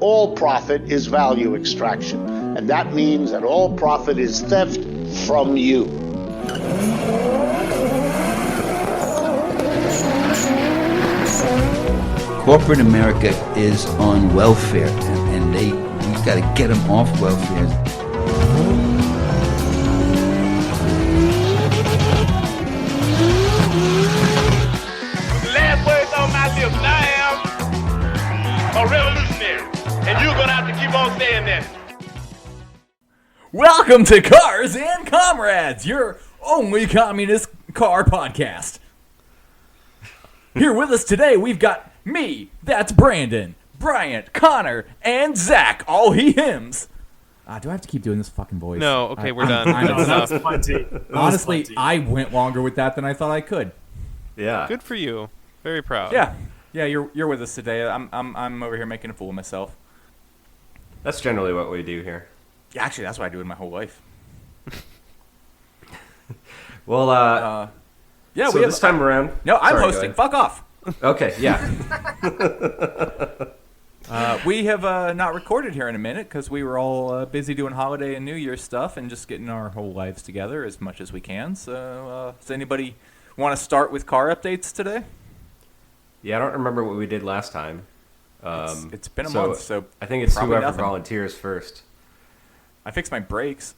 all profit is value extraction. And that means that all profit is theft from you. Corporate America is on welfare, and we've got to get them off welfare. The last words on my lips, I am a revolutionary, and you're gonna have to keep on saying that. Welcome to Cars and Comrades, your only communist car podcast. Here with us today, we've got me, that's Brandon, Bryant, Connor, and Zach, all he hims. Do I have to keep doing this fucking voice? No, okay, we're done. That's plenty. Honestly, I went longer with that than I thought I could. Yeah. Good for you. Very proud. Yeah, you're with us today. I'm over here making a fool of myself. That's generally what we do here. Yeah, actually, that's what I do in my whole life. Well, Yeah, so this time around... No, I'm Sorry, hosting. Fuck off. Okay, yeah. We have not recorded here in a minute because we were all busy doing holiday and New Year's stuff and just getting our whole lives together as much as we can. So, does anybody want to start with car updates today? Yeah, I don't remember what we did last time. It's been a month, so I think it's probably whoever nothing. volunteers first. I fixed my brakes.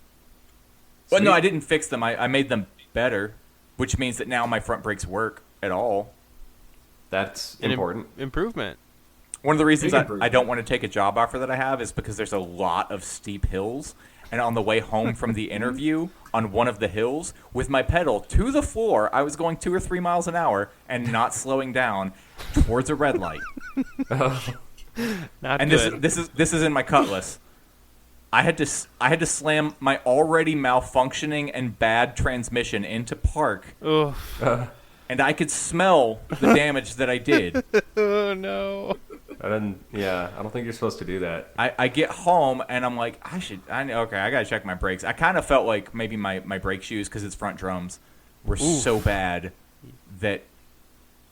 Well, no, I didn't fix them. I made them better, which means that now my front brakes work at all. That's important. Improvement. One of the reasons I don't want to take a job offer that I have is because there's a lot of steep hills. And on the way home from the interview, on one of the hills, with my pedal to the floor, I was going 2 or 3 miles an hour and not slowing down towards a red light. Not And good. this is in my Cutlass. I had to slam my already malfunctioning and bad transmission into park, Oh, and I could smell the damage that I did. oh no. I don't think you're supposed to do that. I get home and I'm like, I gotta check my brakes. I kind of felt like maybe my brake shoes, because it's front drums, were so bad that,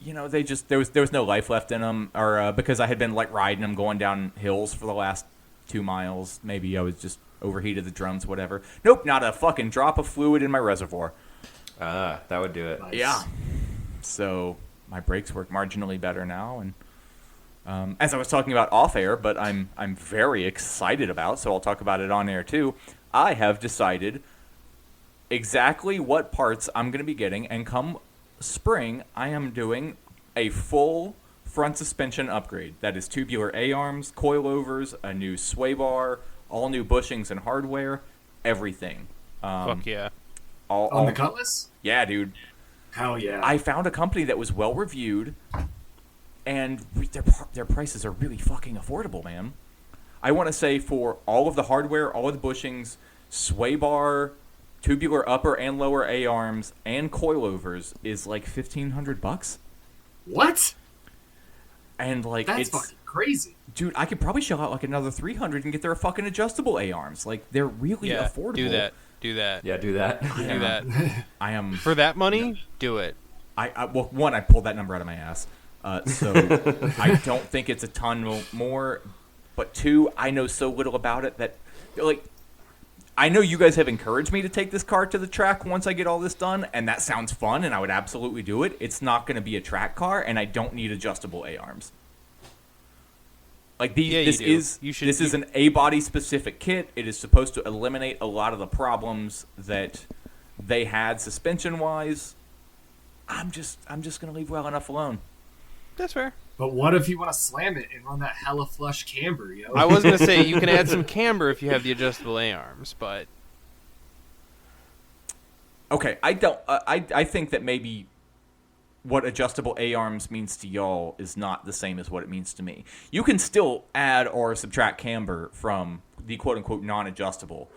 they just there was no life left in them, or because I had been like riding them going down hills for the last 2 miles. Maybe I was just overheated the drums, whatever. Nope, not a fucking drop of fluid in my reservoir. That would do it. Nice. Yeah. So my brakes work marginally better now, and as I was talking about off air, but I'm very excited about, so I'll talk about it on air too. I have decided exactly what parts I'm going to be getting, and come spring, I am doing a full front suspension upgrade. That is tubular A-arms, coilovers, a new sway bar, all new bushings and hardware, everything. Fuck yeah. Oh. On the Cutlass? Yeah, dude. Hell yeah. I found a company that was well reviewed, and their prices are really fucking affordable, man. I want to say for all of the hardware, all of the bushings, sway bar, tubular upper and lower A-arms, and coilovers is like $1,500. What? And like That's fucking crazy. Dude, I could probably shell out like another $300 and get their fucking adjustable A-arms. Like, they're really affordable. Do that. Yeah, do that. Do that. I am For that money, do it. Well, one, I pulled that number out of my ass. So I don't think it's a ton more. But two, I know so little about it that, like, I know you guys have encouraged me to take this car to the track once I get all this done, and that sounds fun, and I would absolutely do it. It's not going to be a track car, and I don't need adjustable A-arms. Like, this is an A-body specific kit. It is supposed to eliminate a lot of the problems that they had suspension-wise. I'm just going to leave well enough alone. That's fair. But what if you want to slam it and run that hella flush camber, yo? I was going to say, you can add some camber if you have the adjustable A-arms, but... Okay, I think that maybe what adjustable A-arms means to y'all is not the same as what it means to me. You can still add or subtract camber from the quote-unquote non-adjustable.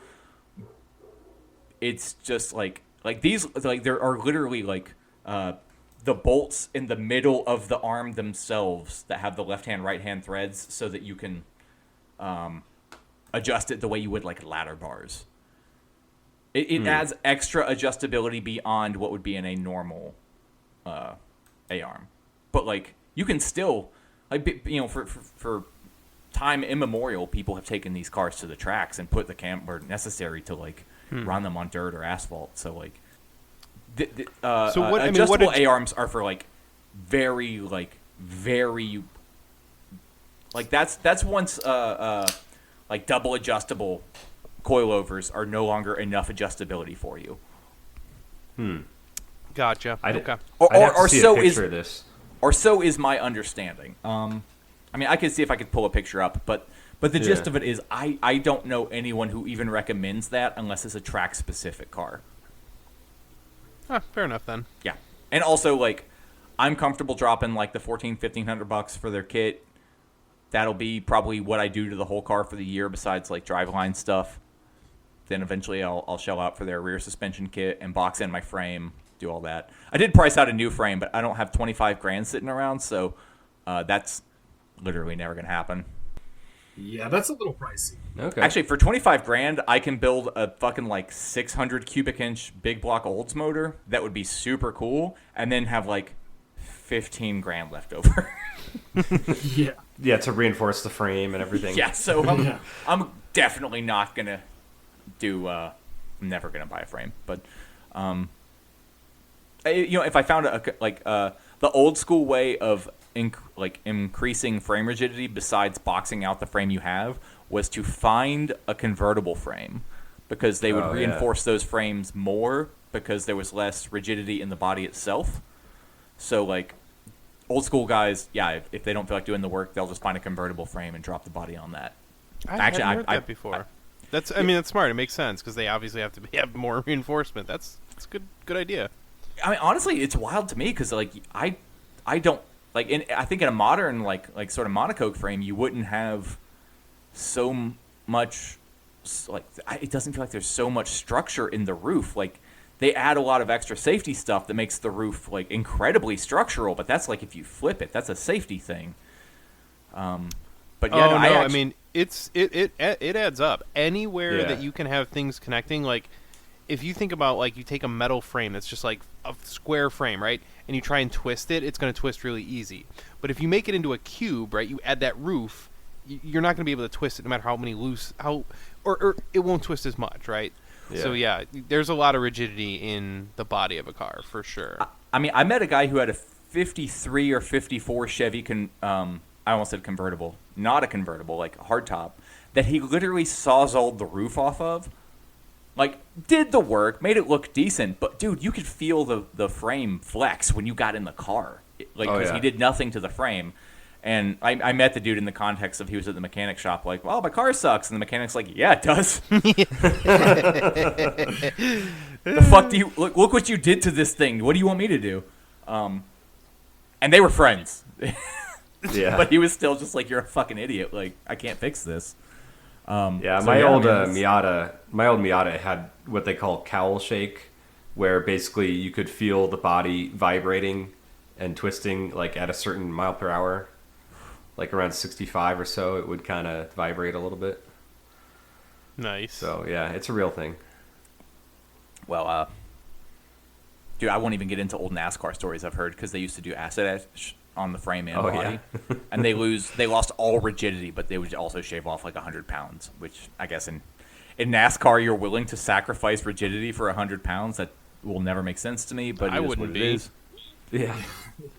It's just like these, like, there are literally like the bolts in the middle of the arm themselves that have the left-hand, right-hand threads so that you can adjust it the way you would like ladder bars. It adds extra adjustability beyond what would be in a normal A-arm. But, like, you can still, like, you know, for time immemorial, people have taken these cars to the tracks and put the camber necessary to like run them on dirt or asphalt. So like, adjustable A-arms are for like very like that's once like double adjustable coilovers are no longer enough adjustability for you. Gotcha. Okay. Or so is this. Or so is my understanding. I mean, I could see if I could pull a picture up, but the gist of it is I don't know anyone who even recommends that unless it's a track-specific car. Fair enough then. Yeah. And also, like, I'm comfortable dropping, like, the $1,500 for their kit. That'll be probably what I do to the whole car for the year besides, like, driveline stuff. Then eventually I'll shell out for their rear suspension kit and box in my frame, do all that. I did price out a new frame, but I don't have $25,000 sitting around, so that's literally never going to happen. Yeah, that's a little pricey. Okay. Actually, for $25,000, I can build a fucking like 600 cubic inch big block Olds motor that would be super cool, and then have like $15,000 left over. Yeah. Yeah, to reinforce the frame and everything. Yeah, so I'm definitely not gonna do. I'm never gonna buy a frame, but if I found the old school way of increasing frame rigidity besides boxing out the frame you have was to find a convertible frame, because they would reinforce those frames more because there was less rigidity in the body itself. So like old school guys, if they don't feel like doing the work, they'll just find a convertible frame and drop the body on that. I've heard that before. That's smart. It makes sense because they obviously have to have more reinforcement. That's a good idea. I mean, honestly, it's wild to me because like I don't like. I think in a modern like sort of monocoque frame, you wouldn't have so much like. It doesn't feel like there's so much structure in the roof. Like they add a lot of extra safety stuff that makes the roof like incredibly structural. But that's like if you flip it, that's a safety thing. But yeah, I mean, it adds up anywhere that you can have things connecting. Like if you think about like you take a metal frame that's just like a square frame, right, and you try and twist it, it's going to twist really easy. But if you make it into a cube, right, you add that roof, you're not going to be able to twist it no matter how many or it won't twist as much, right? Yeah. So yeah, there's a lot of rigidity in the body of a car for sure. I mean, I met a guy who had a 53 or 54 Chevy I almost said convertible. Not a convertible, like a hardtop, that he literally sawzalled the roof off of. Like, did the work, made it look decent, but dude, you could feel the frame flex when you got in the car. Because he did nothing to the frame. And I met the dude in the context of he was at the mechanic shop, like, well, my car sucks. And the mechanic's like, yeah, it does. The fuck do you, look what you did to this thing. What do you want me to do? And they were friends. Yeah. But he was still just like, you're a fucking idiot. Like, I can't fix this. My old Miata had what they call cowl shake, where basically you could feel the body vibrating and twisting like at a certain mile per hour, like around 65 or so. It would kind of vibrate a little bit. Nice. So yeah, it's a real thing. Well, dude, I won't even get into old NASCAR stories I've heard because they used to do acid etch on the frame and body, and they lost all rigidity, but they would also shave off like 100 pounds, which I guess in NASCAR you're willing to sacrifice rigidity for 100 pounds. That will never make sense to me, but I wouldn't be. Yeah.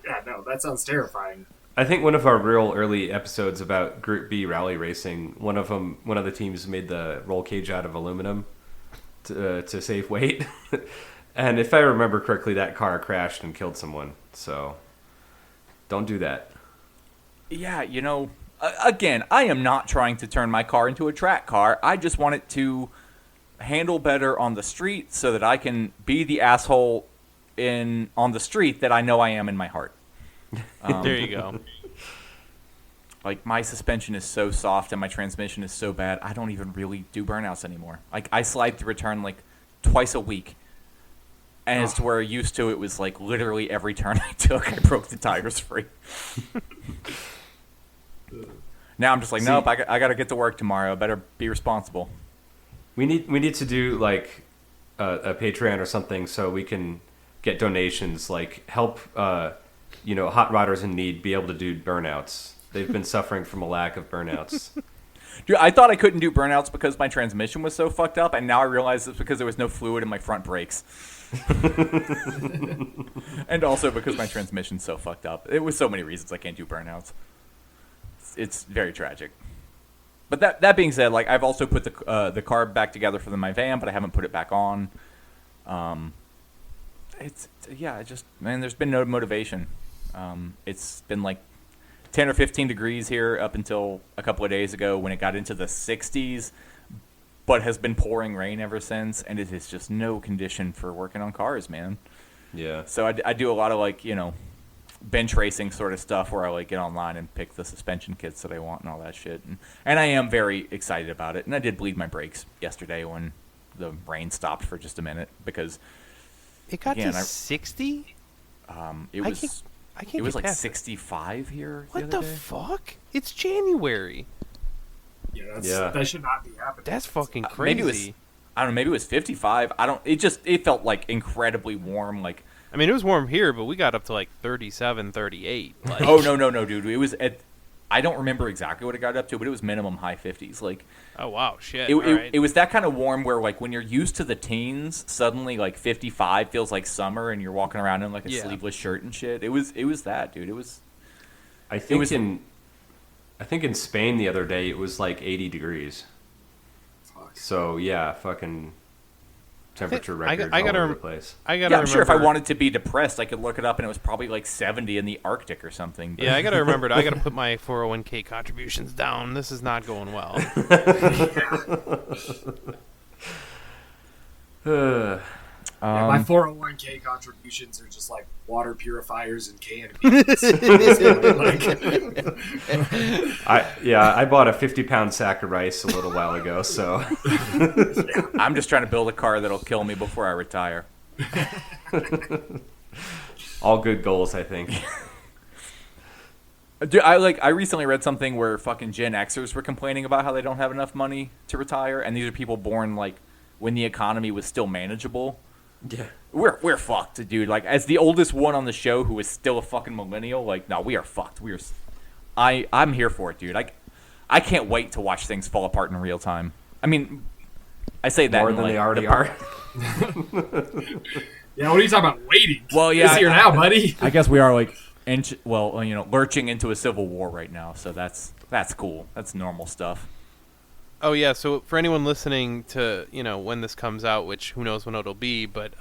Yeah, no, that sounds terrifying. I think one of our real early episodes about Group B rally racing, one of the teams made the roll cage out of aluminum to save weight, and if I remember correctly, that car crashed and killed someone. So. Don't do that. Yeah, again, I am not trying to turn my car into a track car. I just want it to handle better on the street so that I can be the asshole on the street that I know I am in my heart. There you go. Like, my suspension is so soft and my transmission is so bad, I don't even really do burnouts anymore. Like, I slide through return like twice a week. And as to where used to, it was like literally every turn I took, I broke the tires free. Now I'm just like, nope, I got to get to work tomorrow. I better be responsible. We need to do like a Patreon or something so we can get donations, like help hot rodders in need be able to do burnouts. they've been suffering from a lack of burnouts. Dude, I thought I couldn't do burnouts because my transmission was so fucked up, and now I realize it's because there was no fluid in my front brakes. And also because my transmission's so fucked up. It was so many reasons I can't do burnouts. It's very tragic. But that being said, like I've also put the carb back together for my van, but I haven't put it back on. There's been no motivation. It's been like 10 or 15 degrees here up until a couple of days ago when it got into the 60s, but has been pouring rain ever since, and it is just no condition for working on cars, man. Yeah. So I do a lot of like, bench racing sort of stuff where I like get online and pick the suspension kits that I want and all that shit. And I am very excited about it. And I did bleed my brakes yesterday when the rain stopped for just a minute because It got to 60? It was like 65 here. What the the day. fuck? It's January. Yeah, that should not be happening. That's fucking crazy. Maybe it was, I don't know. Maybe it was 55. It felt like incredibly warm. Like, I mean, it was warm here, but we got up to like 37, 38. Like, oh no, dude. It was at. I don't remember exactly what it got up to, but it was minimum high 50s. Like, oh wow, shit. It was that kind of warm where like when you're used to the teens, suddenly like 55 feels like summer, and you're walking around in like a sleeveless shirt and shit. It was that, dude. It was. I think in Spain the other day it was like 80 degrees. Fuck. So yeah, fucking temperature records all over the place. I'm sure if I wanted to be depressed, I could look it up, and it was probably like 70 in the Arctic or something. Yeah, I gotta remember. I gotta put my 401k contributions down. This is not going well. My 401k contributions are just like water purifiers and canned beans. I bought a 50-pound sack of rice a little while ago, so I'm just trying to build a car that'll kill me before I retire. all good goals, I think. Dude, I recently read something where fucking Gen Xers were complaining about how they don't have enough money to retire, and these are people born like when the economy was still manageable. Yeah. We're fucked, dude. Like, as the oldest one on the show who is still a fucking millennial, like, no, we are fucked. I'm here for it, dude. I can't wait to watch things fall apart in real time. I mean, I say that more than they already are. Yeah, what are you talking about? Waiting. Well, yeah, it's here now, buddy. I guess we are like, lurching into a civil war right now. So that's cool. That's normal stuff. Oh yeah, so for anyone listening to when this comes out, which who knows when it'll be, but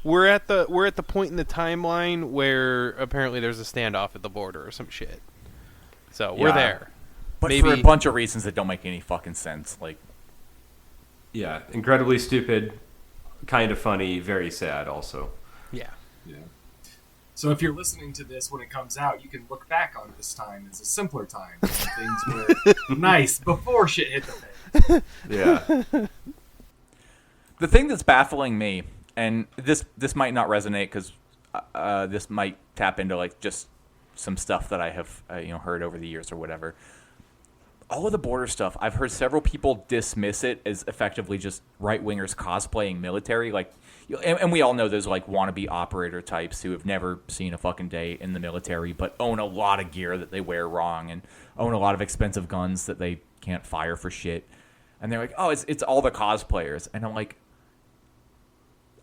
we're at the point in the timeline where apparently there's a standoff at the border or some shit. So we're there, but maybe for a bunch of reasons that don't make any fucking sense. Like, yeah, incredibly stupid, kind of funny, very sad. Also, yeah. So if you're listening to this when it comes out, you can look back on this time as a simpler time when things were nice before shit hit the fan. yeah. The thing that's baffling me, and this might not resonate because this might tap into like just some stuff that I have heard over the years or whatever. All of the border stuff, I've heard several people dismiss it as effectively just right-wingers cosplaying military. Like, and we all know those like wannabe operator types who have never seen a fucking day in the military, but own a lot of gear that they wear wrong and own a lot of expensive guns that they can't fire for shit. And they're like, oh, it's all the cosplayers. And I'm like,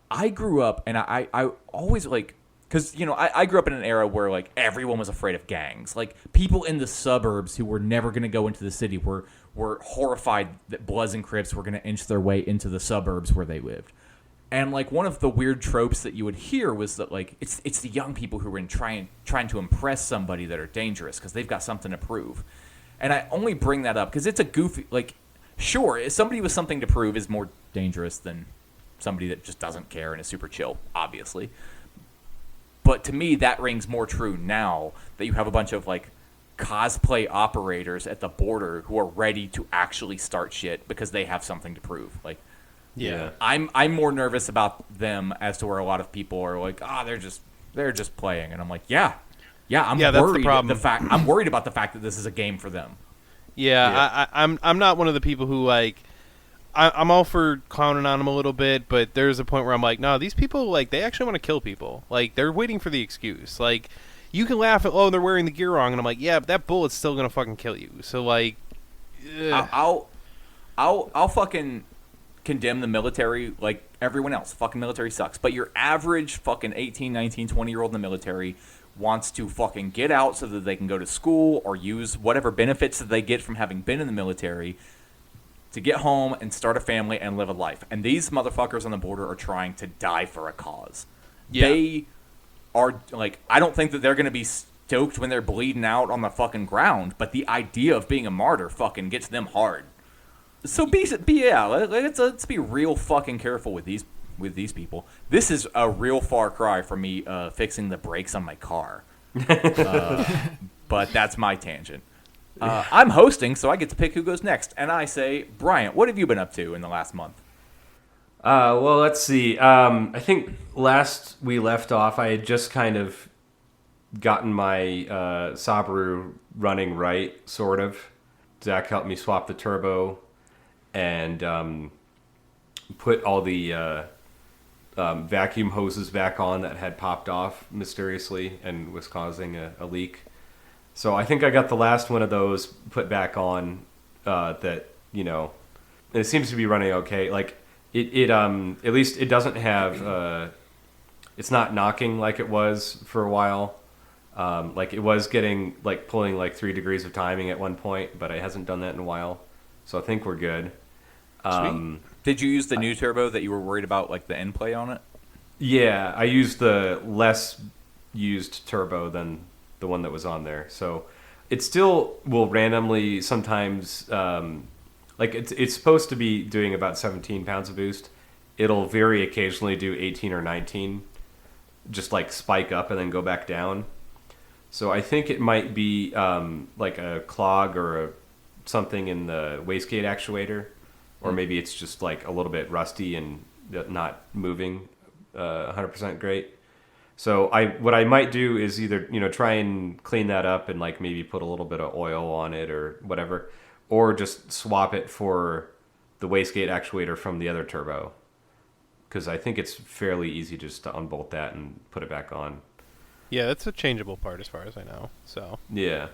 I grew up and I always like, because, I grew up in an era where, like, everyone was afraid of gangs. Like, people in the suburbs who were never going to go into the city were horrified that Bloods and Crips were going to inch their way into the suburbs where they lived. And, like, one of the weird tropes that you would hear was that, like, it's the young people who are trying to impress somebody that are dangerous because they've got something to prove. And I only bring that up because it's a goofy, like, sure, somebody with something to prove is more dangerous than somebody that just doesn't care and is super chill, obviously. But to me, that rings more true now that you have a bunch of, like, cosplay operators at the border who are ready to actually start shit because they have something to prove. Like, yeah, I'm more nervous about them as to where a lot of people are like, they're just playing, and I'm like, I'm worried. That's the problem. I'm worried about the fact that this is a game for them. Yeah. I'm not one of the people who like. I'm all for clowning on them a little bit, but there's a point where I'm like, no, these people, like, they actually want to kill people. Like, they're waiting for the excuse. Like, you can laugh at, oh, they're wearing the gear wrong, and I'm like, yeah, but that bullet's still gonna fucking kill you. So like, I'll fucking condemn the military like everyone else. Fucking military sucks. But your average fucking 18, 19, 20-year-old in the military wants to fucking get out so that they can go to school or use whatever benefits that they get from having been in the military to get home and start a family and live a life. And these motherfuckers on the border are trying to die for a cause. Yeah. They are, like, I don't think that they're going to be stoked when they're bleeding out on the fucking ground, but the idea of being a martyr fucking gets them hard. So let's be real fucking careful with these people. This is a real far cry from me fixing the brakes on my car. But that's my tangent. I'm hosting, so I get to pick who goes next. And I say, Bryant, what have you been up to in the last month? Well, let's see. I think last we left off, I had just kind of gotten my Subaru running right, sort of. Zach helped me swap the turbo and put all the vacuum hoses back on that had popped off mysteriously and was causing a leak. So I think I got the last one of those put back on that, you know, it seems to be running okay. Like, it at least it doesn't have, it's not knocking like it was for a while. Like, it was getting, like, pulling, like, 3 degrees of timing at one point, but it hasn't done that in a while. So I think we're good. Sweet. Did you use the new turbo that you were worried about, like, the end play on it? Yeah, I used the less used turbo than the one that was on there. So it still will randomly sometimes, like, it's supposed to be doing about 17 pounds of boost. It'll very occasionally do 18 or 19, just, like, spike up and then go back down. So I think it might be like a clog or something in the wastegate actuator, or maybe it's just like a little bit rusty and not moving 100% great. So what I might do is either, you know, try and clean that up and like maybe put a little bit of oil on it or whatever, or just swap it for the wastegate actuator from the other turbo, because I think it's fairly easy just to unbolt that and put it back on. Yeah, that's a changeable part as far as I know. So yeah.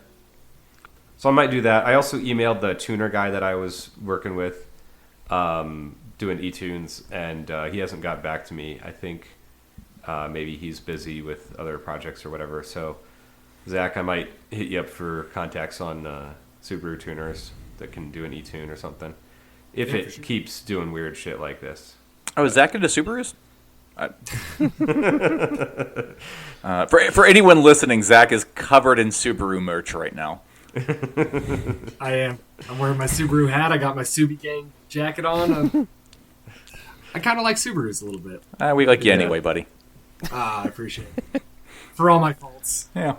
So I might do that. I also emailed the tuner guy that I was working with, doing eTunes, and he hasn't got back to me. I think maybe he's busy with other projects or whatever. So, Zach, I might hit you up for contacts on Subaru tuners that can do an eTune or something, if it keeps doing weird shit like this. Oh, is Zach into Subarus? For anyone listening, Zach is covered in Subaru merch right now. I am. I'm wearing my Subaru hat. I got my Subi Gang jacket on. I kind of like Subarus a little bit. We like you anyway, buddy. I appreciate it. For all my faults. Yeah.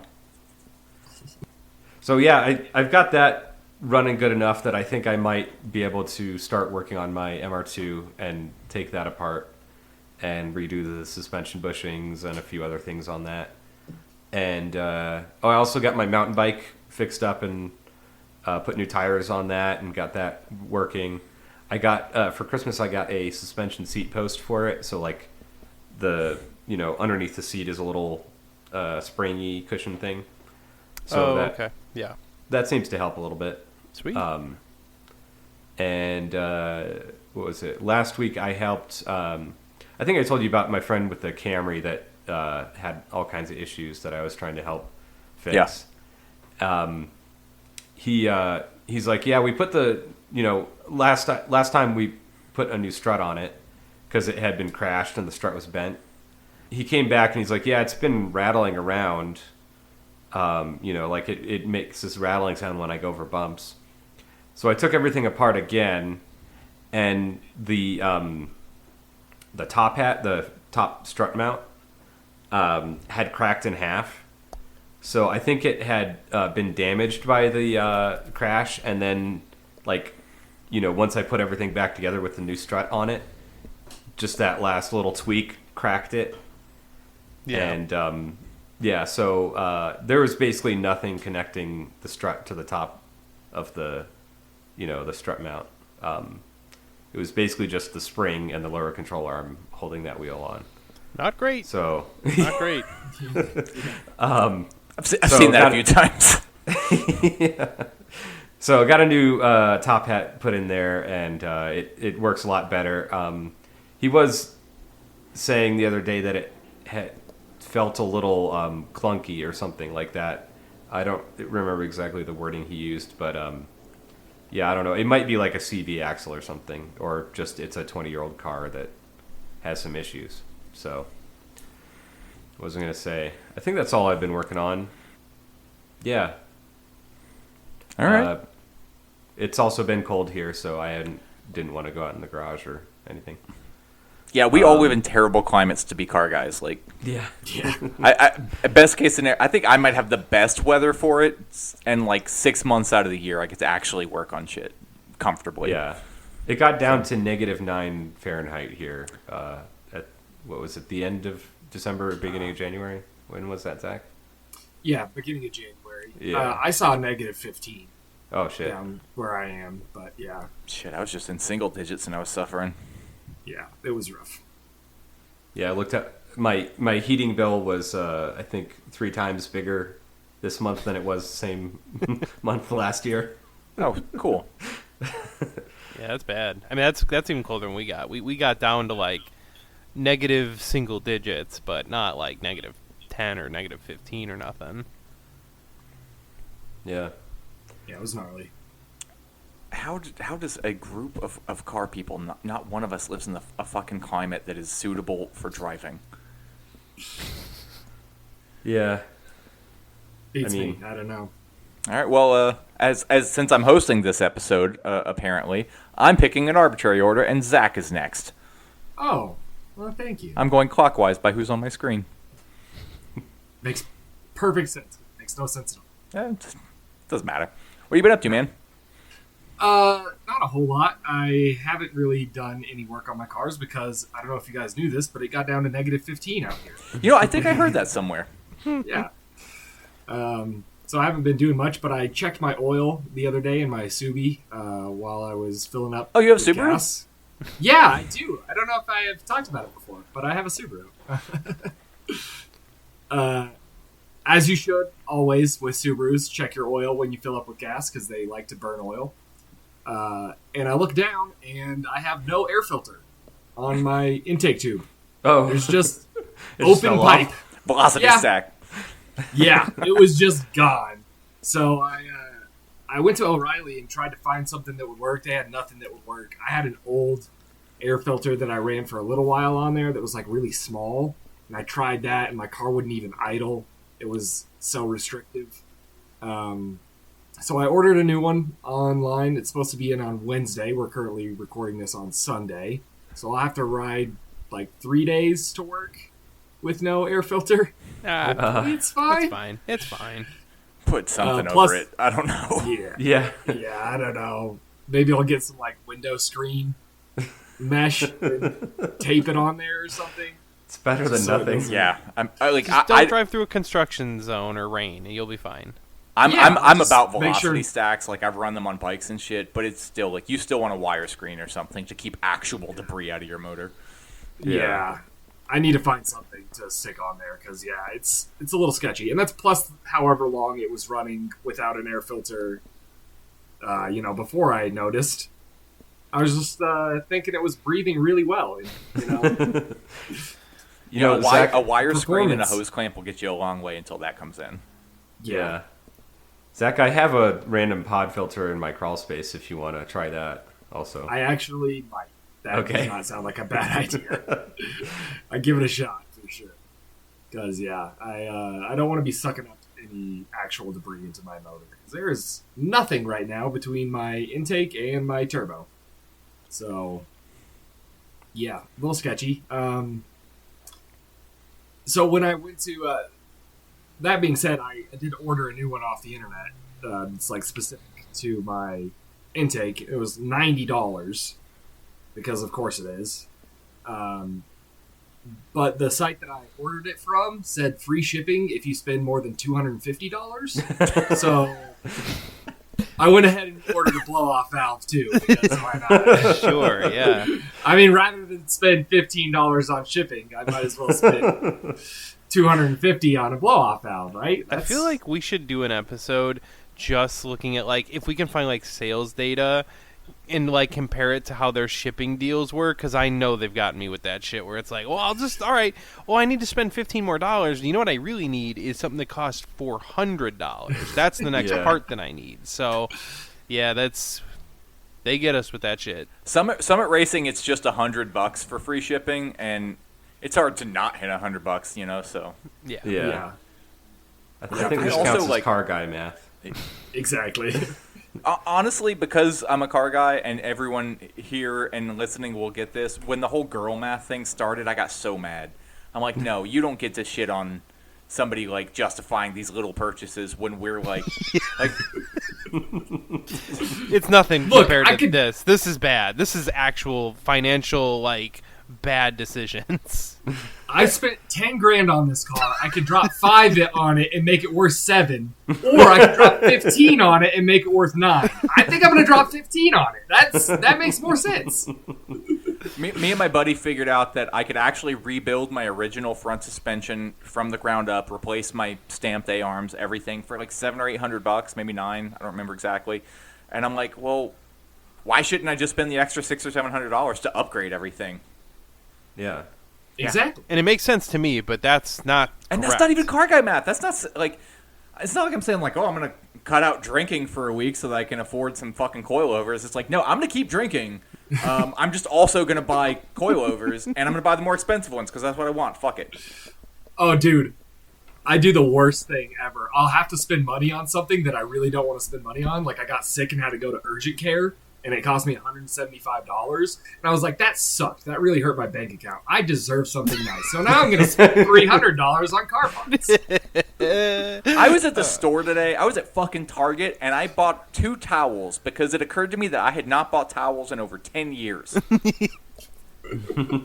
So yeah, I've got that running good enough that I think I might be able to start working on my MR2 and take that apart and redo the suspension bushings and a few other things on that. And I also got my mountain bike fixed up and put new tires on that and got that working. I got for Christmas I got a suspension seat post for it, so like the, you know, underneath the seat is a little springy cushion thing. So okay, yeah, that seems to help a little bit. Sweet. And what was it? Last week I helped. I think I told you about my friend with the Camry that had all kinds of issues that I was trying to help fix. Yeah. He's like, yeah, we put the, you know, last time we put a new strut on it because it had been crashed and the strut was bent. He came back and he's like, yeah, it's been rattling around. You know, like it makes this rattling sound when I go over bumps. So I took everything apart again, and the top strut mount, had cracked in half. So I think it had been damaged by the crash, and then, like, you know, once I put everything back together with the new strut on it, just that last little tweak cracked it. Yeah. And yeah, so there was basically nothing connecting the strut to the top of the, you know, the strut mount. It was basically just the spring and the lower control arm holding that wheel on. Not great. So not great. I've seen that a few times. Yeah. So I got a new top hat put in there, and it works a lot better. He was saying the other day that it felt a little clunky or something like that. I don't remember exactly the wording he used, but yeah, I don't know. It might be like a CV axle or something, or just it's a 20-year-old car that has some issues. So, what was I going to say? I think that's all I've been working on. Yeah. All right. It's also been cold here, so I didn't want to go out in the garage or anything. Yeah, we all live in terrible climates to be car guys. Like, Yeah. I best case scenario, I think I might have the best weather for it, and like 6 months out of the year, I get to actually work on shit comfortably. Yeah. It got down to -9 Fahrenheit here at, what was it, the end of December or beginning of January? When was that, Zach? Yeah, beginning of January. Yeah. I saw -15 Oh, shit. down where I am, but yeah. Shit, I was just in single digits and I was suffering. Yeah, it was rough. Yeah, I looked at my heating bill was I think 3 times bigger this month than it was the same month last year. Oh, cool. Yeah, that's bad. I mean, that's even colder than we got. We got down to like negative single digits, but not like -10 or -15 or nothing. Yeah. Yeah, it was gnarly. How does a group of car people, not one of us lives in a fucking climate that is suitable for driving? Yeah. Beats I me. mean- I don't know. All right, well, as since I'm hosting this episode, apparently, I'm picking an arbitrary order, and Zach is next. Oh, well, thank you. I'm going clockwise by who's on my screen. Makes perfect sense. Makes no sense at all. It doesn't matter. What you been up to, man? Not a whole lot. I haven't really done any work on my cars because I don't know if you guys knew this, but it got down to -15 out here. You know, I think I heard that somewhere. Yeah. So I haven't been doing much, but I checked my oil the other day in my Subi while I was filling up. Oh, you have the Subaru? gas. Yeah, I do. I don't know if I have talked about it before, but I have a Subaru. As you should always with Subarus, check your oil when you fill up with gas because they like to burn oil. And I look down and I have no air filter on my intake tube. Oh. There's just It just open fell pipe. off. Velocity Yeah. stack. Yeah, it was just gone. So I went to O'Reilly and tried to find something that would work. They had nothing that would work. I had an old air filter that I ran for a little while on there that was like really small, and I tried that, and my car wouldn't even idle. It was so restrictive. So I ordered a new one online. It's supposed to be in on Wednesday. We're currently recording this on Sunday, so I'll have to ride like 3 days to work with no air filter. It's fine. It's fine. It's fine. Put something plus- over it. I don't know. Yeah. Yeah. Yeah, I don't know. Maybe I'll get some like window screen mesh and tape it on there or something. It's better than So it nothing. doesn't- Yeah, Just don't drive through a construction zone or rain, and you'll be fine. I'm just about make velocity sure- stacks. Like, I've run them on bikes and shit, but it's still like you still want a wire screen or something to keep actual debris out of your motor. Yeah. I need to find something to stick on there because it's a little sketchy, and that's plus however long it was running without an air filter. Before I noticed, I was just thinking it was breathing really well. And, You know, Zach, a wire screen and a performance. hose clamp will get you a long way until that comes in. Yeah. Zach, I have a random pod filter in my crawl space if you want to try that also. I actually might. That Okay. does not sound like a bad idea. I give it a shot for sure. Because I don't want to be sucking up any actual debris into my motor. Because there is nothing right now between my intake and my turbo. So yeah, a little sketchy. So when I went to that being said, I did order a new one off the internet. It's like specific to my intake. It was $90 because, of course, it is. But the site that I ordered it from said free shipping if you spend more than $250. So I went ahead and ordered a blow-off valve too. Because why not? Sure, yeah. I mean, rather than spend $15 on shipping, I might as well spend $250 on a blow-off valve, right? I feel like we should do an episode just looking at, like, if we can find, like, sales data and, like, compare it to how their shipping deals were, because I know they've gotten me with that shit where it's like, well, all right, well, I need to spend $15 more. You know what I really need is something that costs $400. That's the next part that I need. So, yeah, they get us with that shit. Summit Racing, it's just $100 for free shipping, and it's hard to not hit $100, you know. So yeah. I think this also, counts as like, car guy math. Exactly. Honestly, because I'm a car guy, and everyone here and listening will get this. When the whole girl math thing started, I got so mad. I'm like, no, you don't get to shit on somebody like justifying these little purchases when we're like, it's nothing compared to this. This is bad. This is actual financial, like, bad decisions. I spent $10,000 on this car. I could drop 5 on it and make it worth 7, or I could drop 15 on it and make it worth 9. I think I'm going to drop 15 on it. That makes more sense. Me and my buddy figured out that I could actually rebuild my original front suspension from the ground up, replace my stamped A-arms, everything for like $700 or $800, maybe $9. I don't remember exactly. And I'm like, well, why shouldn't I just spend the extra $600 or $700 to upgrade everything? Yeah. Exactly. And it makes sense to me, but that's not And correct. that's not even car guy math. That's not like, it's not like I'm saying like, oh, I'm going to cut out drinking for a week so that I can afford some fucking coilovers. It's like, no, I'm going to keep drinking. I'm just also going to buy coilovers, and I'm going to buy the more expensive ones because that's what I want. Fuck it. Oh, dude. I do the worst thing ever. I'll have to spend money on something that I really don't want to spend money on. Like, I got sick and had to go to urgent care, and it cost me $175. And I was like, that sucked. That really hurt my bank account. I deserve something nice. So now I'm going to spend $300 on car parts. I was at the store today. I was at fucking Target, and I bought 2 towels because it occurred to me that I had not bought towels in over 10 years.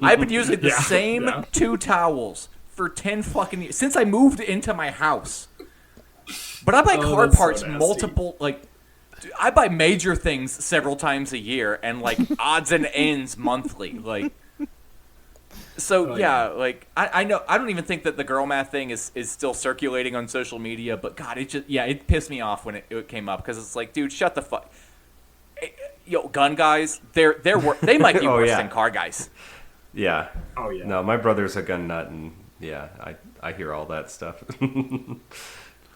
I've been using the same 2 towels for 10 fucking years since I moved into my house. But I buy car parts so nasty. multiple, like, I buy major things several times a year and, like, odds and ends monthly. Like, so, like, I know, I don't even think that the girl math thing is still circulating on social media, but God, it pissed me off when it came up because it's like, dude, shut the fuck. Yo, gun guys, they might be worse than car guys. Yeah. Oh, yeah. No, my brother's a gun nut, and yeah, I hear all that stuff.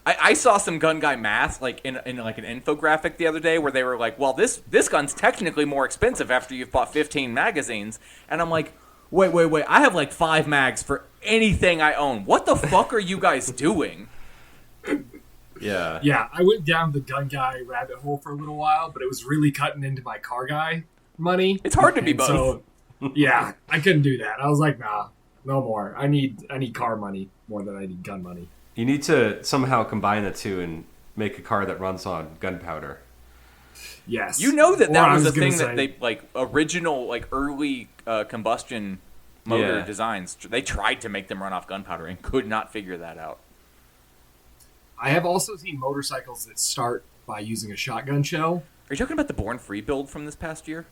I saw some gun guy math like in like an infographic the other day where they were like, well, this gun's technically more expensive after you've bought 15 magazines, and I'm like, wait, I have like 5 mags for anything I own. What the fuck are you guys doing? Yeah. Yeah, I went down the gun guy rabbit hole for a little while, but it was really cutting into my car guy money. It's hard to be And both. So, yeah, I couldn't do that. I was like, nah, no more. I need car money more than I need gun money. You need to somehow combine the two and make a car that runs on gunpowder. Yes. You know that Or I was the gonna thing say- that they, like, original, like, early combustion motor Yeah. designs, they tried to make them run off gunpowder and could not figure that out. I have also seen motorcycles that start by using a shotgun shell. Are you talking about the Born Free build from this past year?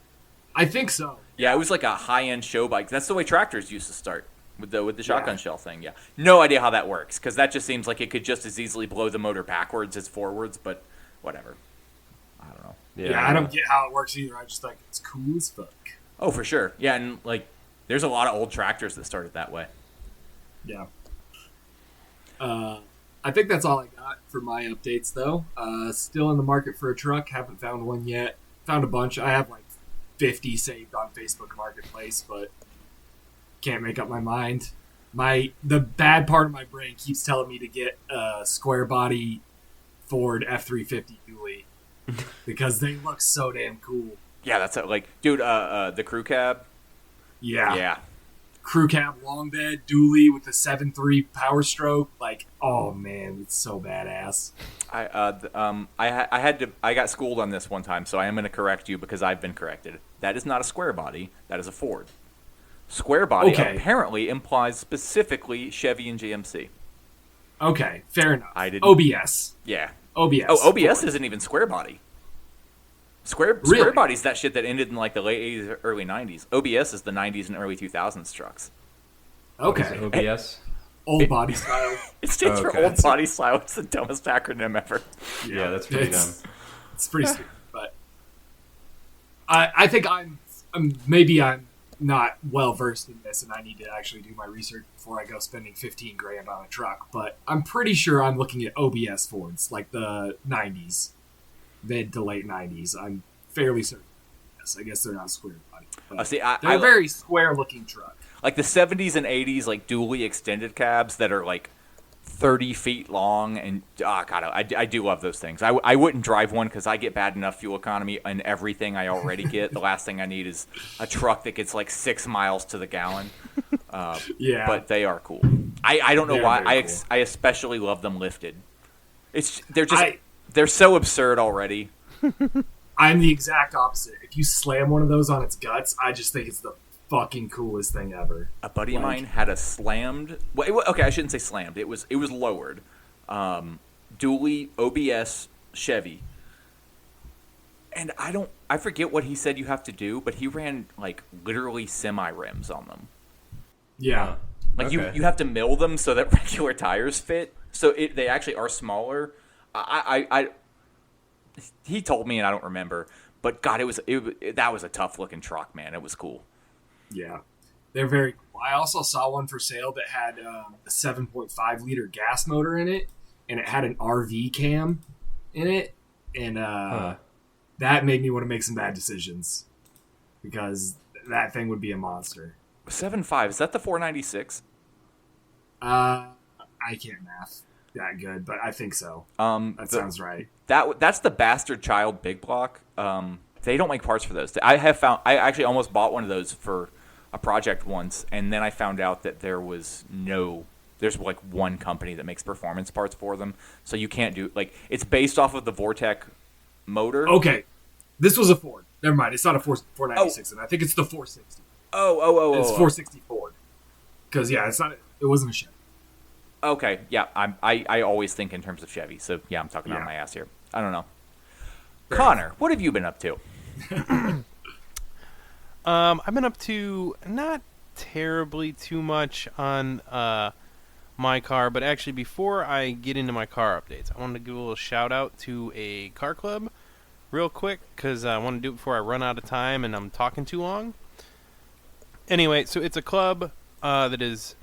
I think so. Yeah, it was like a high-end show bike. That's the way tractors used to start, with the shotgun shell thing, yeah. No idea how that works, because that just seems like it could just as easily blow the motor backwards as forwards, but whatever. I don't know. Yeah, I don't get how it works either. I just think it's cool as fuck. Oh, for sure. Yeah, and, like, there's a lot of old tractors that started that way. Yeah. I think that's all I got for my updates, though. Still in the market for a truck. Haven't found one yet. Found a bunch. I have like 50 saved on Facebook Marketplace, but can't make up my mind. The bad part of my brain keeps telling me to get a square body Ford F-350 dually because they look so damn cool. Yeah, that's like, dude, the crew cab. Yeah. Crew cab long bed dually with a 7.3 power stroke. Like, oh man, it's so badass. I got schooled on this one time, so I am going to correct you because I've been corrected. That is not a square body. That is a Ford. Square body apparently implies specifically Chevy and GMC. Okay, fair enough. I didn't. OBS. Yeah. OBS. Oh, OBS Ford. isn't even square body. Square Really? body's that shit that ended in like the late 80s, early 90s. OBS is the 90s and early 2000s trucks. Okay. OBS? Old body style. It stands for Okay. Old Body Style. It's the dumbest acronym ever. Yeah, that's pretty dumb. It's pretty stupid, but I think maybe I'm not well versed in this, and I need to actually do my research before I go spending $15,000 on a truck. But I'm pretty sure I'm looking at OBS Fords, like the '90s, mid to late '90s. I'm fairly certain. Yes, I guess they're not square body. But See, they're a very square looking truck. like the 70s and 80s, like dually extended cabs that are like 30 feet long, and God, I do love those things. I wouldn't drive one because I get bad enough fuel economy in everything I already get. The last thing I need is a truck that gets like 6 miles to the gallon. Yeah, But they are cool. I don't know They're why. very cool. I especially love them lifted. They're so absurd already. I'm the exact opposite. If you slam one of those on its guts, I just think it's the fucking coolest thing ever. A buddy of mine had a slammed. Well, okay, I shouldn't say slammed. It was lowered, dually OBS Chevy. And I forget what he said you have to do, but he ran like literally semi rims on them. Yeah. Like Okay. you have to mill them so that regular tires fit. So they actually are smaller. He told me, and I don't remember. But God, that was a tough looking truck, man. It was cool. Yeah, they're very cool. I also saw one for sale that had a 7.5 liter gas motor in it, and it had an RV cam in it, and that made me want to make some bad decisions because that thing would be a monster. 7.5, is that the 496? I can't math that good, but I think so. That sounds right. That's the Bastard Child Big Block. They don't make parts for those. I actually almost bought one of those for a project once, and then I found out that there's like one company that makes performance parts for them, so you can't do it's based off of the Vortec motor. Okay, this was a Ford. Never mind, it's not a 496, and I think it's the 460. It's 460 Ford. Because it wasn't a Chevy. Okay, yeah, I always think in terms of Chevy, so yeah, I'm talking out of my ass here. I don't know. Connor, what have you been up to? I've been up to not terribly too much on my car, but actually before I get into my car updates, I wanted to give a little shout out to a car club real quick because I want to do it before I run out of time and I'm talking too long. Anyway, so it's a club that is,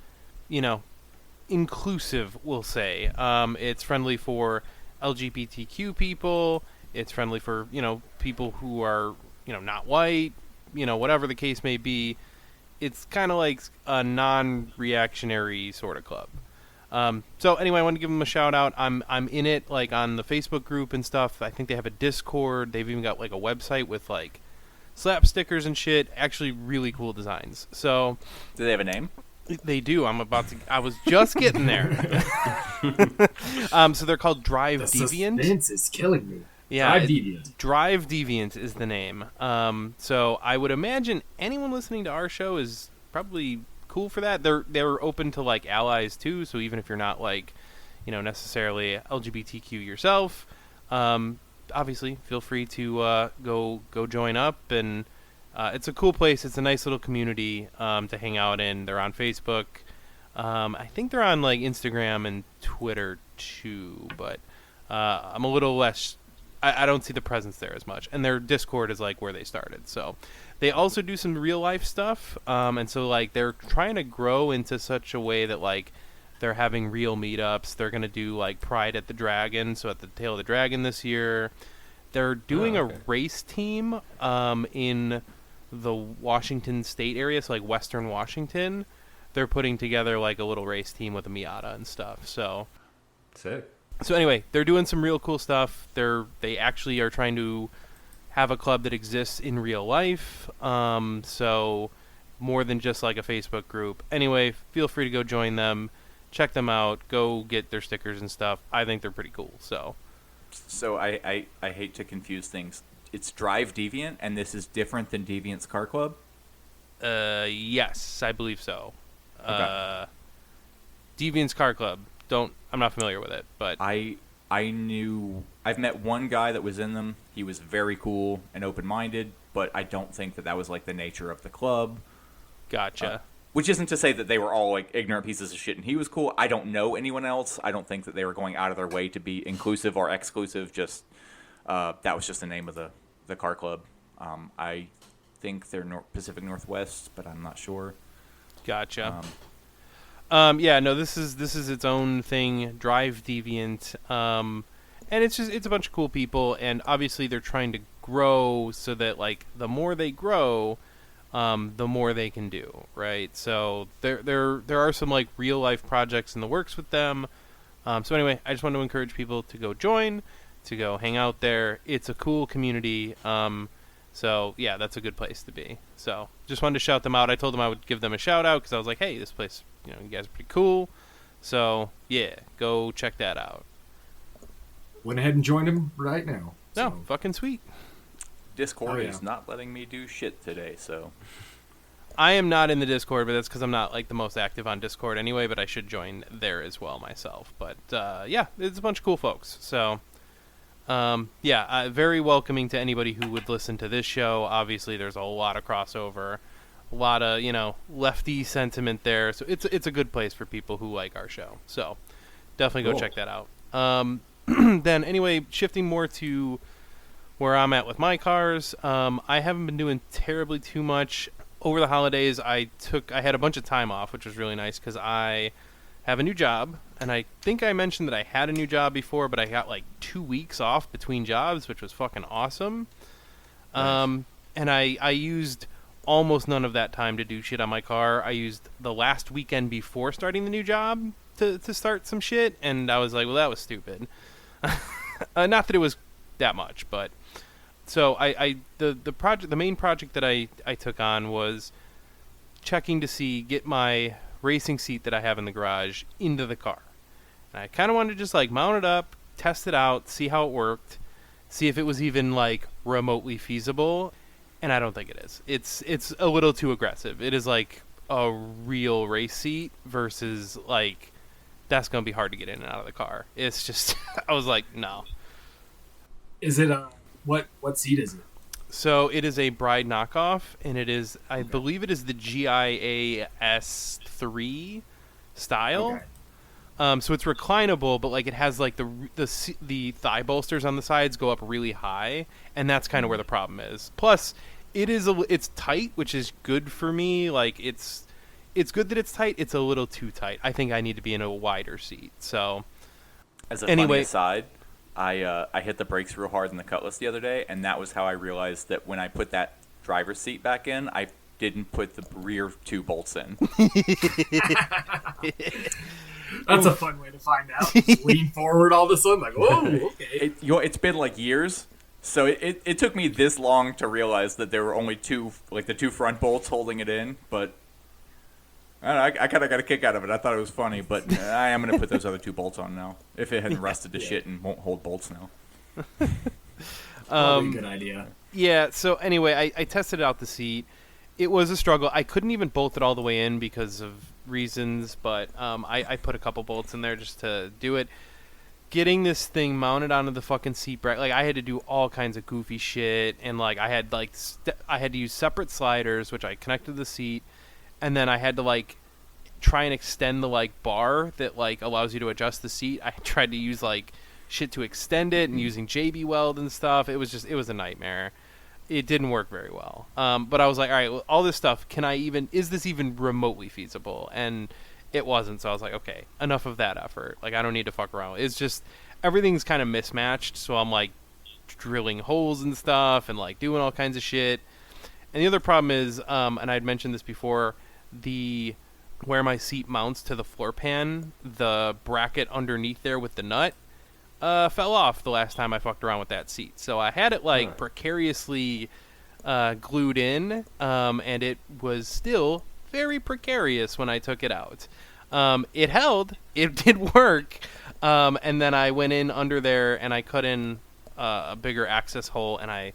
inclusive, we'll say. It's friendly for LGBTQ people. It's friendly for, people who are, not white, whatever the case may be. It's kind of like a non-reactionary sort of club. So anyway, I want to give them a shout out. I'm in it, on the Facebook group and stuff. I think they have a Discord. They've even got, a website with, slap stickers and shit. Actually really cool designs. So Do they have a name? they do. I was just getting there. So they're called Drive The Deviant. suspense is killing me. Yeah, Drive Deviant. Drive Deviant is the name. So I would imagine anyone listening to our show is probably cool for that. They're open to allies too. So even if you're not necessarily LGBTQ yourself, obviously feel free to go join up. And it's a cool place. It's a nice little community to hang out in. They're on Facebook. I think they're on Instagram and Twitter too, but I'm a little less. I don't see the presence there as much. And their Discord is where they started. So they also do some real life stuff. And so they're trying to grow into such a way that they're having real meetups. They're going to do Pride at the Dragon. So at the Tail of the Dragon this year, they're doing a race team in the Washington State area. So Western Washington. They're putting together a little race team with a Miata and stuff. So Sick. So anyway, they're doing some real cool stuff. They actually are trying to have a club that exists in real life. So more than just a Facebook group. Anyway, feel free to go join them, check them out, go get their stickers and stuff. I think they're pretty cool. So I hate to confuse things. It's Drive Deviant, and this is different than Deviant's Car Club? yes, I believe so. Okay. Deviant's Car Club. I'm not familiar with it, but I've met one guy that was in them. He was very cool and open-minded, but I don't think that was the nature of the club. gotcha. Which isn't to say that they were all like ignorant pieces of shit and he was cool. I don't know anyone else. I don't think that they were going out of their way to be inclusive or exclusive. Just that was just the name of the car club. I think they're Pacific Northwest, but I'm not sure. Gotcha. Yeah, no, this is its own thing, Drive Deviant. And it's a bunch of cool people, and obviously they're trying to grow so that like the more they grow, the more they can do, right? So there are some like real life projects in the works with them. So anyway, I just want to encourage people to go join, to go hang out there. It's a cool community. So yeah, that's a good place to be. So just wanted to shout them out. I told them I would give them a shout out because I was like, hey, this place, you guys are pretty cool. So yeah, go check that out. Went ahead and joined him right now. No, So. fucking sweet. Discord is not letting me do shit today, so I am not in the Discord, but that's because I'm not like the most active on Discord anyway. But I should join there as well myself. But yeah, it's a bunch of cool folks. So yeah, very welcoming to anybody who would listen to this show. Obviously, there's a lot of crossover, a lot of lefty sentiment there. So it's a good place for people who like our show. So definitely go check that out. Then anyway, shifting more to where I'm at with my cars, I haven't been doing terribly too much over the holidays. I had a bunch of time off, which was really nice because I have a new job, and I think I mentioned that I had a new job before, but I got like 2 weeks off between jobs, which was fucking awesome. Nice. And I used almost none of that time to do shit on my car. I used the last weekend before starting the new job to start some shit, and I was like, well, that was stupid. Not that it was that much, but so the main project that I took on was checking to get my racing seat that I have in the garage into the car. And I kind of wanted to just like mount it up, test it out, see how it worked, see if it was even like remotely feasible. And I don't think it is. It's a little too aggressive. It is like a real race seat versus like that's going to be hard to get in and out of the car. It's just I was like, no. Is it what seat is it? So it is a Bride knockoff, and it is I believe it is the GIA S3 style. Okay. So it's reclinable, but like it has like the thigh bolsters on the sides go up really high, and that's kind of where the problem is. Plus, it's tight, which is good for me. Like it's good that it's tight. It's a little too tight. I think I need to be in a wider seat. So, as a funny aside, I hit the brakes real hard in the Cutlass the other day, and that was how I realized that when I put that driver's seat back in, I didn't put the rear 2 bolts in. That's a fun way to find out. Just lean forward all of a sudden, like, whoa, okay. It's been like years, so it took me this long to realize that there were only the 2 front bolts holding it in, but I don't know, I kind of got a kick out of it. I thought it was funny, but I am going to put those other 2 bolts on now. If it hadn't rusted to shit and won't hold bolts now. Probably a good idea. Yeah, so anyway, I tested out the seat. It was a struggle. I couldn't even bolt it all the way in because of reasons, but I put a couple bolts in there just to do it. Getting this thing mounted onto the fucking seat bracket, like I had to do all kinds of goofy shit, and like I had to use separate sliders, which I connected to the seat. And then I had to like try and extend the like bar that like allows you to adjust the seat. I tried to use like shit to extend it and using JB Weld and stuff. It was a nightmare. It didn't work very well. But I was like, all right, well, all this stuff, is this even remotely feasible? And it wasn't. So I was like, okay, enough of that effort. Like I don't need to fuck around. It's just everything's kind of mismatched. So I'm like drilling holes and stuff and like doing all kinds of shit. And the other problem is, and I'd mentioned this before, where my seat mounts to the floor pan, the bracket underneath there with the nut fell off the last time I fucked around with that seat. So I had it like precariously glued in, and it was still very precarious when I took it out. It held, it did work, and then I went in under there and I cut in a bigger access hole and I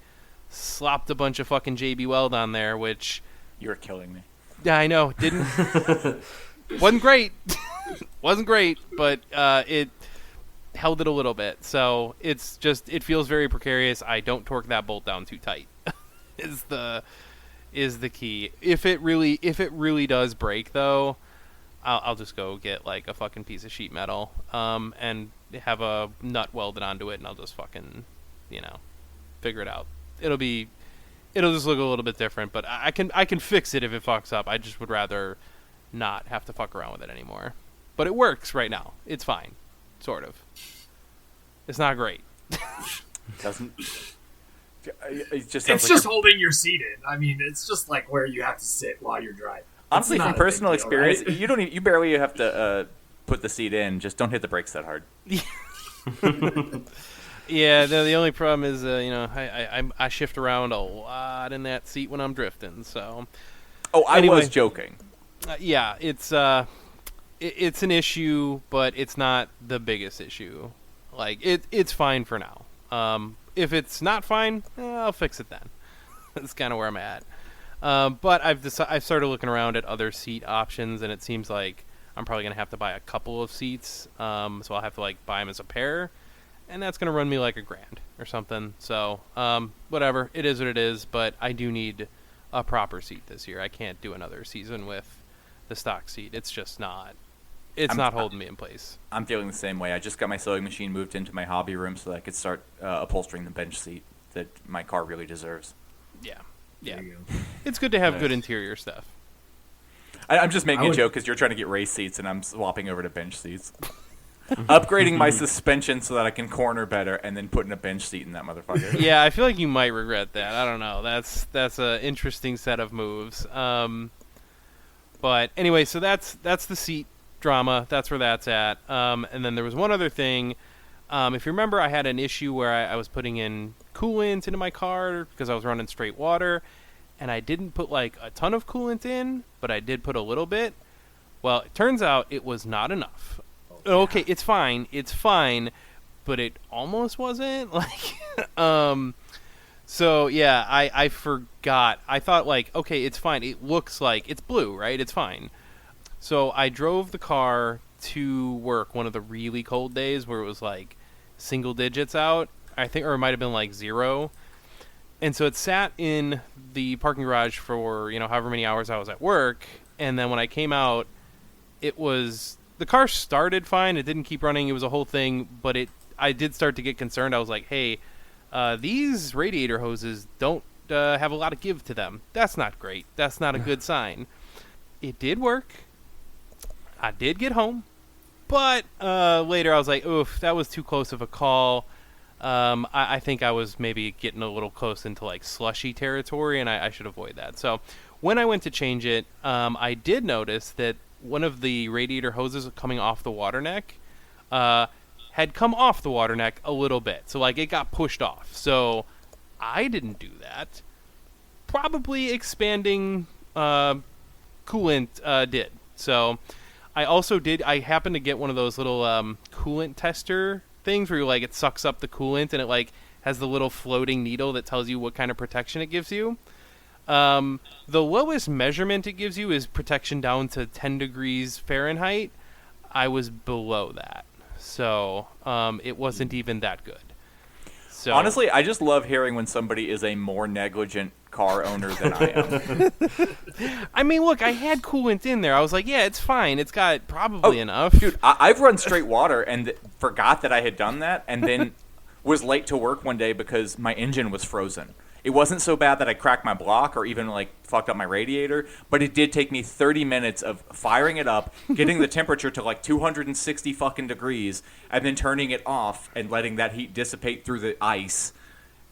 slopped a bunch of fucking JB Weld on there, which you're killing me. Yeah, I know. Wasn't great. Wasn't great, but it held it a little bit. So it feels very precarious. I don't torque that bolt down too tight. is the key. If it really does break, though, I'll just go get like a fucking piece of sheet metal, and have a nut welded onto it, and I'll just fucking, figure it out. It'll just look a little bit different, but I can fix it if it fucks up. I just would rather not have to fuck around with it anymore. But it works right now. It's fine, sort of. It's not great. Doesn't. It just it's just holding your seat in. I mean, it's just like where you have to sit while you're driving. Honestly, from personal experience, right? You barely have to put the seat in. Just don't hit the brakes that hard. Yeah, the only problem is, I shift around a lot in that seat when I'm drifting. So, I was joking. Yeah, it's an issue, but it's not the biggest issue. Like it's fine for now. If it's not fine, I'll fix it then. That's kind of where I'm at. But I've started looking around at other seat options, and it seems like I'm probably gonna have to buy a couple of seats. So I'll have to like buy them as a pair. And that's going to run me like $1,000 or something. So, whatever. It is what it is. But I do need a proper seat this year. I can't do another season with the stock seat. It's just not. It's not holding me in place. I'm feeling the same way. I just got my sewing machine moved into my hobby room so that I could start upholstering the bench seat that my car really deserves. Yeah. It's good to have good interior stuff. I'm just making a joke because you're trying to get race seats and I'm swapping over to bench seats. Upgrading my suspension so that I can corner better, and then putting a bench seat in that motherfucker. Yeah, I feel like you might regret that. I don't know. That's an interesting set of moves. But anyway, so that's the seat drama. That's where that's at. And then there was one other thing. If you remember, I had an issue where I was putting in coolant into my car because I was running straight water, and I didn't put like a ton of coolant in, but I did put a little bit. Well, it turns out it was not enough. Okay, it's fine, but it almost wasn't. So yeah, I forgot. I thought like, okay, it's fine. It looks like it's blue, right? It's fine. So I drove the car to work one of the really cold days where it was like single digits out, I think, or it might have been like 0. And so it sat in the parking garage for, however many hours I was at work. And then when I came out, the car started fine. It didn't keep running. It was a whole thing, but I did start to get concerned. I was like, hey, these radiator hoses don't have a lot of give to them. That's not great. That's not a good sign. It did work. I did get home, but later I was like, oof, that was too close of a call. I think I was maybe getting a little close into like slushy territory, and I should avoid that. So when I went to change it, I did notice that one of the radiator hoses coming off the water neck had come off the water neck a little bit. So, like, it got pushed off. So, I didn't do that. Probably expanding coolant did. So, I happened to get one of those little coolant tester things where, like, it sucks up the coolant and it, like, has the little floating needle that tells you what kind of protection it gives you. The lowest measurement it gives you is protection down to 10 degrees Fahrenheit. I was below that. So, it wasn't even that good. So, honestly, I just love hearing when somebody is a more negligent car owner than I am. I mean, look, I had coolant in there. I was like, yeah, it's fine. It's got probably enough. Dude, I've run straight water and forgot that I had done that, and then was late to work one day because my engine was frozen. It wasn't so bad that I cracked my block or even like fucked up my radiator, but it did take me 30 minutes of firing it up, getting the temperature to like 260 fucking degrees, and then turning it off and letting that heat dissipate through the ice.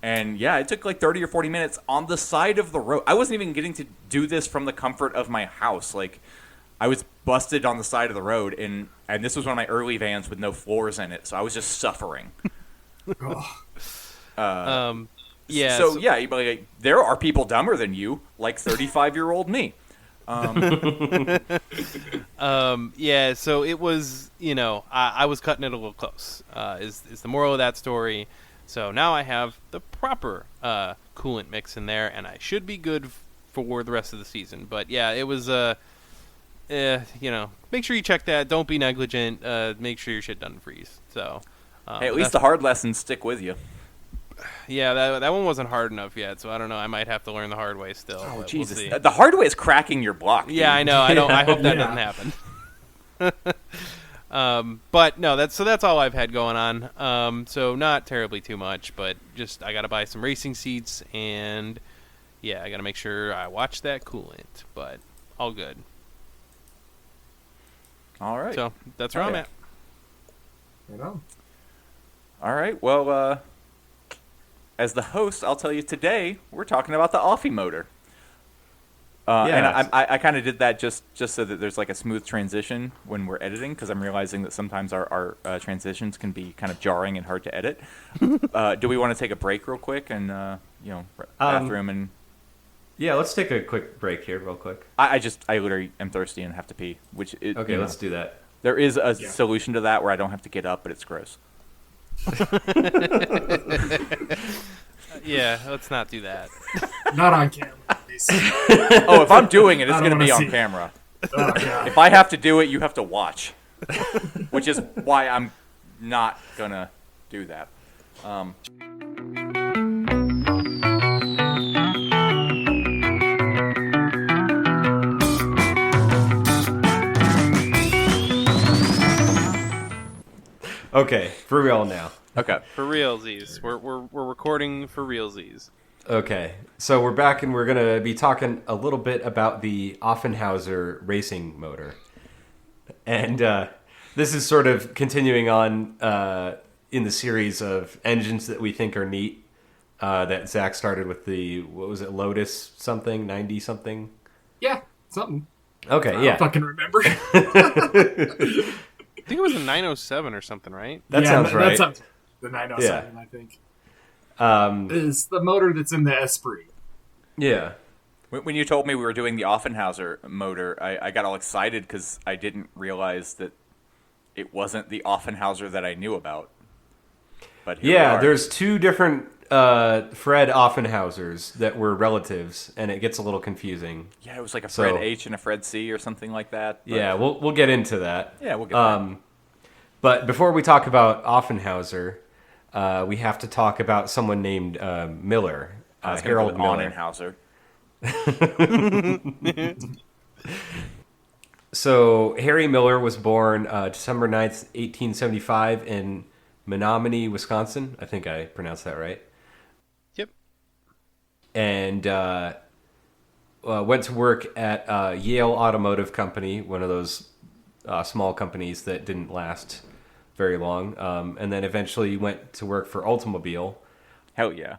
And yeah, it took like 30 or 40 minutes on the side of the road. I wasn't even getting to do this from the comfort of my house. Like, I was busted on the side of the road, and this was one of my early vans with no floors in it, so I was just suffering. Yeah. So yeah, like, there are people dumber than you, like 35-year-old me. Yeah. So it was, I was cutting it a little close. Is the moral of that story? So now I have the proper coolant mix in there, and I should be good for the rest of the season. But yeah, it was make sure you check that. Don't be negligent. Make sure your shit doesn't freeze. So hey, at least the hard lessons stick with you. Yeah, that one wasn't hard enough yet, so I don't know. I might have to learn the hard way still. Oh, but Jesus. We'll see. The hard way is cracking your block. Yeah, I know. I hope that doesn't happen. But no, that's all I've had going on. So not terribly too much, but just I got to buy some racing seats, and yeah, I got to make sure I watch that coolant. But all good. All right. So that's where I'm at. You know. All right. Well, as the host, I'll tell you today we're talking about the Offie motor. And I kind of did that just so that there's like a smooth transition when we're editing, because I'm realizing that sometimes our transitions can be kind of jarring and hard to edit. Do we want to take a break real quick and bathroom and? Yeah, let's take a quick break here, real quick. I literally am thirsty and have to pee. Okay, let's do that. There is a solution to that where I don't have to get up, but it's gross. Yeah, let's not do that. Not on camera. Oh, if I'm doing it, it's going to be on see. camera. Oh, God. If I have to do it, you have to watch. Which is why I'm not going to do that. Okay, for real now. Okay. For realsies, we're recording for realsies. Okay, so we're back and we're going to be talking a little bit about the Offenhauser racing motor. And this is sort of continuing on in the series of engines that we think are neat that Zach started with the, what was it, Lotus something, 90 something? Yeah, something. Okay, I yeah. don't fucking remember. I think it was a 907 or something, right? That sounds right. That sounds the 907, I think. Is the motor that's in the Esprit. Yeah. When you told me we were doing the Offenhauser motor, I got all excited because I didn't realize that it wasn't the Offenhauser that I knew about. But here we are. There's two different Fred Offenhausers that were relatives, and it gets a little confusing. Yeah, it was like a Fred H and a Fred C or something like that. But Yeah, we'll get into that. Yeah, we'll get there. But before we talk about Offenhauser, we have to talk about someone named Miller, I was Harold going Miller. Offenhauser. So Harry Miller was born December 9th, 1875 in Menominee, Wisconsin. I think I pronounced that right. Yep. And went to work at Yale Automotive Company, one of those small companies that didn't last very long. And then eventually went to work for Oldsmobile. Hell yeah.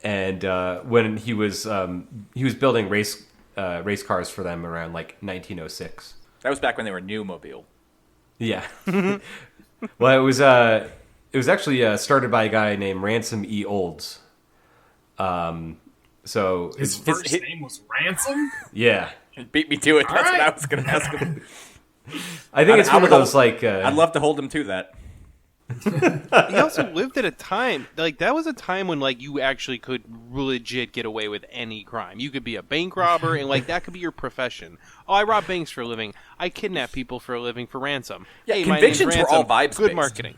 And when he was building race cars for them around like 1906. That was back when they were new mobile. Yeah. Well, it was actually started by a guy named Ransom E. Olds. So His first name was Ransom? yeah, He beat me to it. That's right. what I was going to ask him. I think it's one of those like. I'd love to hold him to that. He also lived at a time like that was a time when like you actually could legit get away with any crime. You could be a bank robber and like that could be your profession. Oh, I rob banks for a living. I kidnap people for a living for ransom. Yeah, hey, my name's convictions were all Ransom. Good vibes-based. marketing.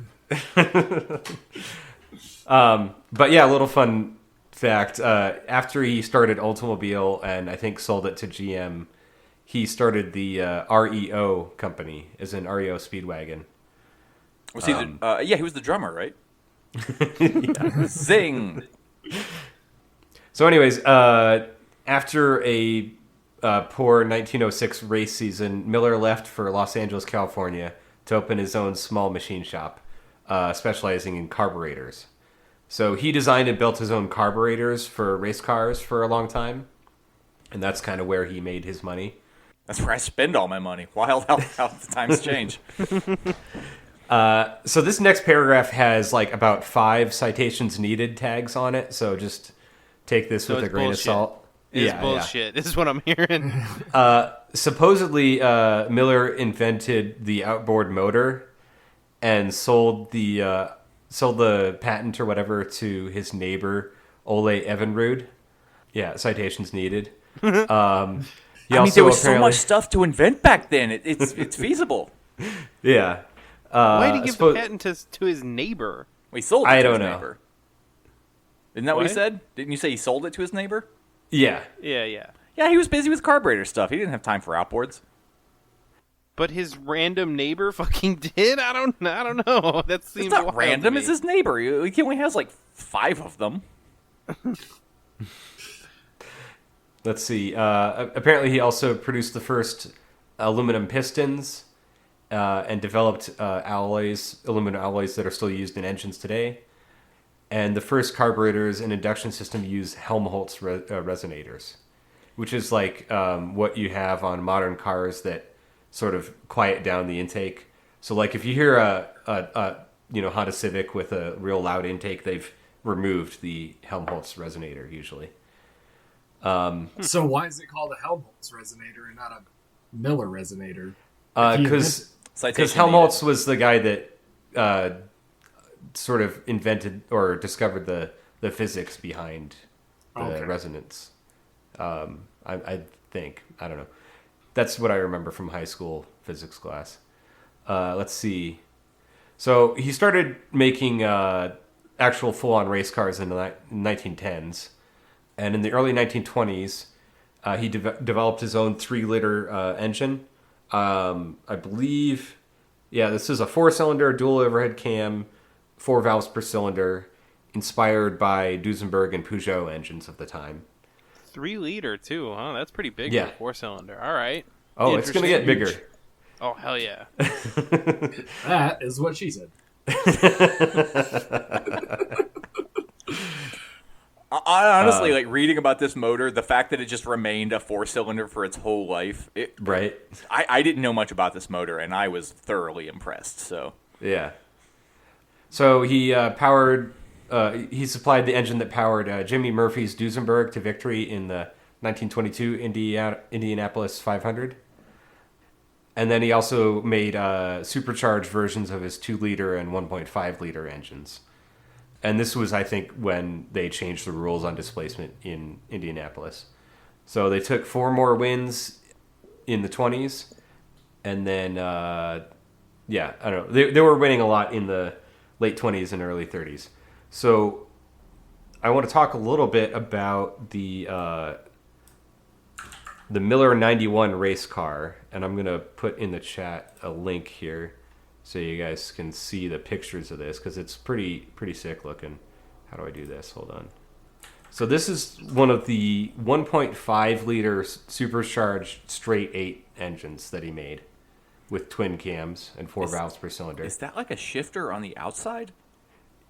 But yeah, a little fun fact. After he started Oldsmobile and I think sold it to GM, he started the REO company, as in REO Speedwagon. Was he he was the drummer, right? Zing. So anyways, after a poor 1906 race season, Miller left for Los Angeles, California to open his own small machine shop, specializing in carburetors. So he designed and built his own carburetors for race cars for a long time, and that's kind of where he made his money. That's where I spend all my money. Wild how the times change. So this next paragraph has like about 5 citations needed tags on it, so just take this with a grain of salt. It's bullshit. This is what I'm hearing. Supposedly, Miller invented the outboard motor and sold the patent or whatever to his neighbor Ole Evinrude. Yeah, citations needed. There was so much stuff to invent back then. It's feasible. Yeah. Why did he give the patent to his neighbor? We sold it to his neighbor. Isn't that what he What? said? Didn't you say he sold it to his neighbor? Yeah. Yeah. Yeah, he was busy with carburetor stuff. He didn't have time for outboards. But his random neighbor fucking did? I don't know. That seems It's not wild random. to It's me. his neighbor. He only has like 5 of them. Let's see. Apparently, he also produced the first aluminum pistons and developed aluminum alloys that are still used in engines today. And the first carburetors and induction system use Helmholtz resonators, which is like what you have on modern cars that sort of quiet down the intake. So, like if you hear a Honda Civic with a real loud intake, they've removed the Helmholtz resonator usually. So why is it called a Helmholtz resonator and not a Miller resonator? Because Citation Helmholtz needed. was the guy that sort of invented or discovered the physics behind the Okay. resonance. I think. I don't know. That's what I remember from high school physics class. Let's see. So he started making actual full-on race cars in the 1910s. And in the early 1920s, he developed his own 3-liter engine. I believe, this is a 4-cylinder, dual overhead cam, 4 valves per cylinder, inspired by Duesenberg and Peugeot engines of the time. 3 liter too, huh? That's pretty big Yeah. for a 4-cylinder. All right. Oh, it's going to get bigger. Oh, hell yeah. That is what she said. Honestly, like reading about this motor, the fact that it just remained a 4-cylinder for its whole life, Right? I didn't know much about this motor, and I was thoroughly impressed. So Yeah. So he he supplied the engine that powered Jimmy Murphy's Duesenberg to victory in the 1922 Indianapolis 500. And then he also made supercharged versions of his 2-liter and 1.5-liter engines. And this was, I think, when they changed the rules on displacement in Indianapolis. So they took 4 more wins in the 20s. And then, I don't know. They were winning a lot in the late 20s and early 30s. So I want to talk a little bit about the Miller 91 race car. And I'm going to put in the chat a link here so you guys can see the pictures of this, because it's pretty sick looking. How do I do this? Hold on. So this is one of the 1.5-liter supercharged straight 8 engines that he made with twin cams and 4 valves per cylinder. is that like a shifter on the outside?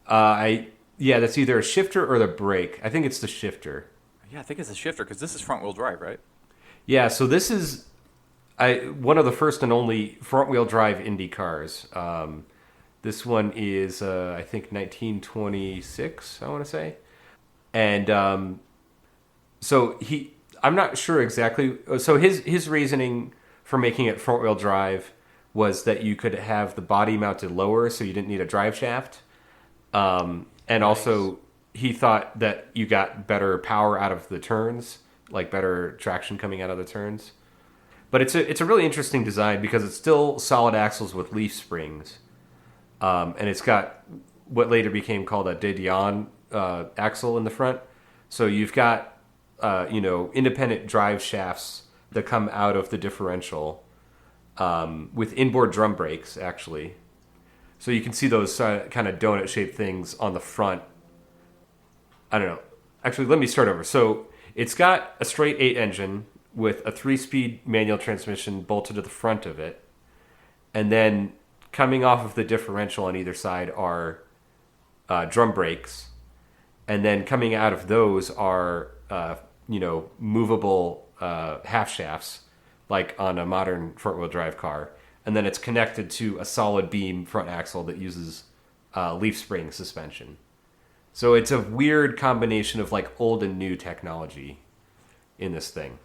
That's either a shifter or the brake. I think it's the shifter. Yeah, I think it's a shifter because this is front-wheel drive, right? Yeah, so this is one of the first and only front-wheel drive Indy cars. This one is, I think, 1926, I want to say. And so I'm not sure exactly. So his reasoning for making it front-wheel drive was that you could have the body mounted lower so you didn't need a drive shaft. And also, he thought that you got better power out of the turns, like better traction coming out of the turns. But it's a really interesting design because it's still solid axles with leaf springs. And it's got what later became called a de Dion axle in the front. So you've got, independent drive shafts that come out of the differential with inboard drum brakes, actually. So you can see those kind of donut-shaped things on the front. I don't know. Actually, let me start over. So it's got a straight 8 engine with a 3-speed manual transmission bolted to the front of it. And then coming off of the differential on either side are drum brakes. And then coming out of those are, movable half shafts, like on a modern front-wheel drive car. And then it's connected to a solid beam front axle that uses leaf spring suspension. So it's a weird combination of like old and new technology in this thing.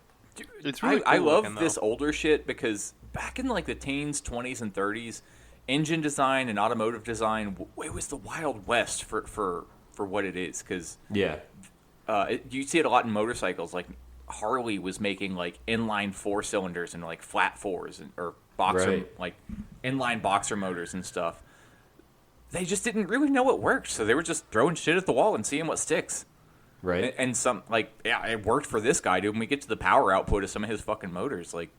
It's really I cool love looking, this though. older shit because back in like the teens, 20s, and 30s, engine design and automotive design, it was the Wild West for what it is. Because Yeah. you see it a lot in motorcycles. Like Harley was making like inline 4-cylinders and like flat 4s or boxer Right. like inline boxer motors and stuff. they just didn't really know what worked, so they were just throwing shit at the wall and seeing what sticks. Right. And some, like, yeah, it worked for this guy, dude. When we get to the power output of some of his fucking motors, like,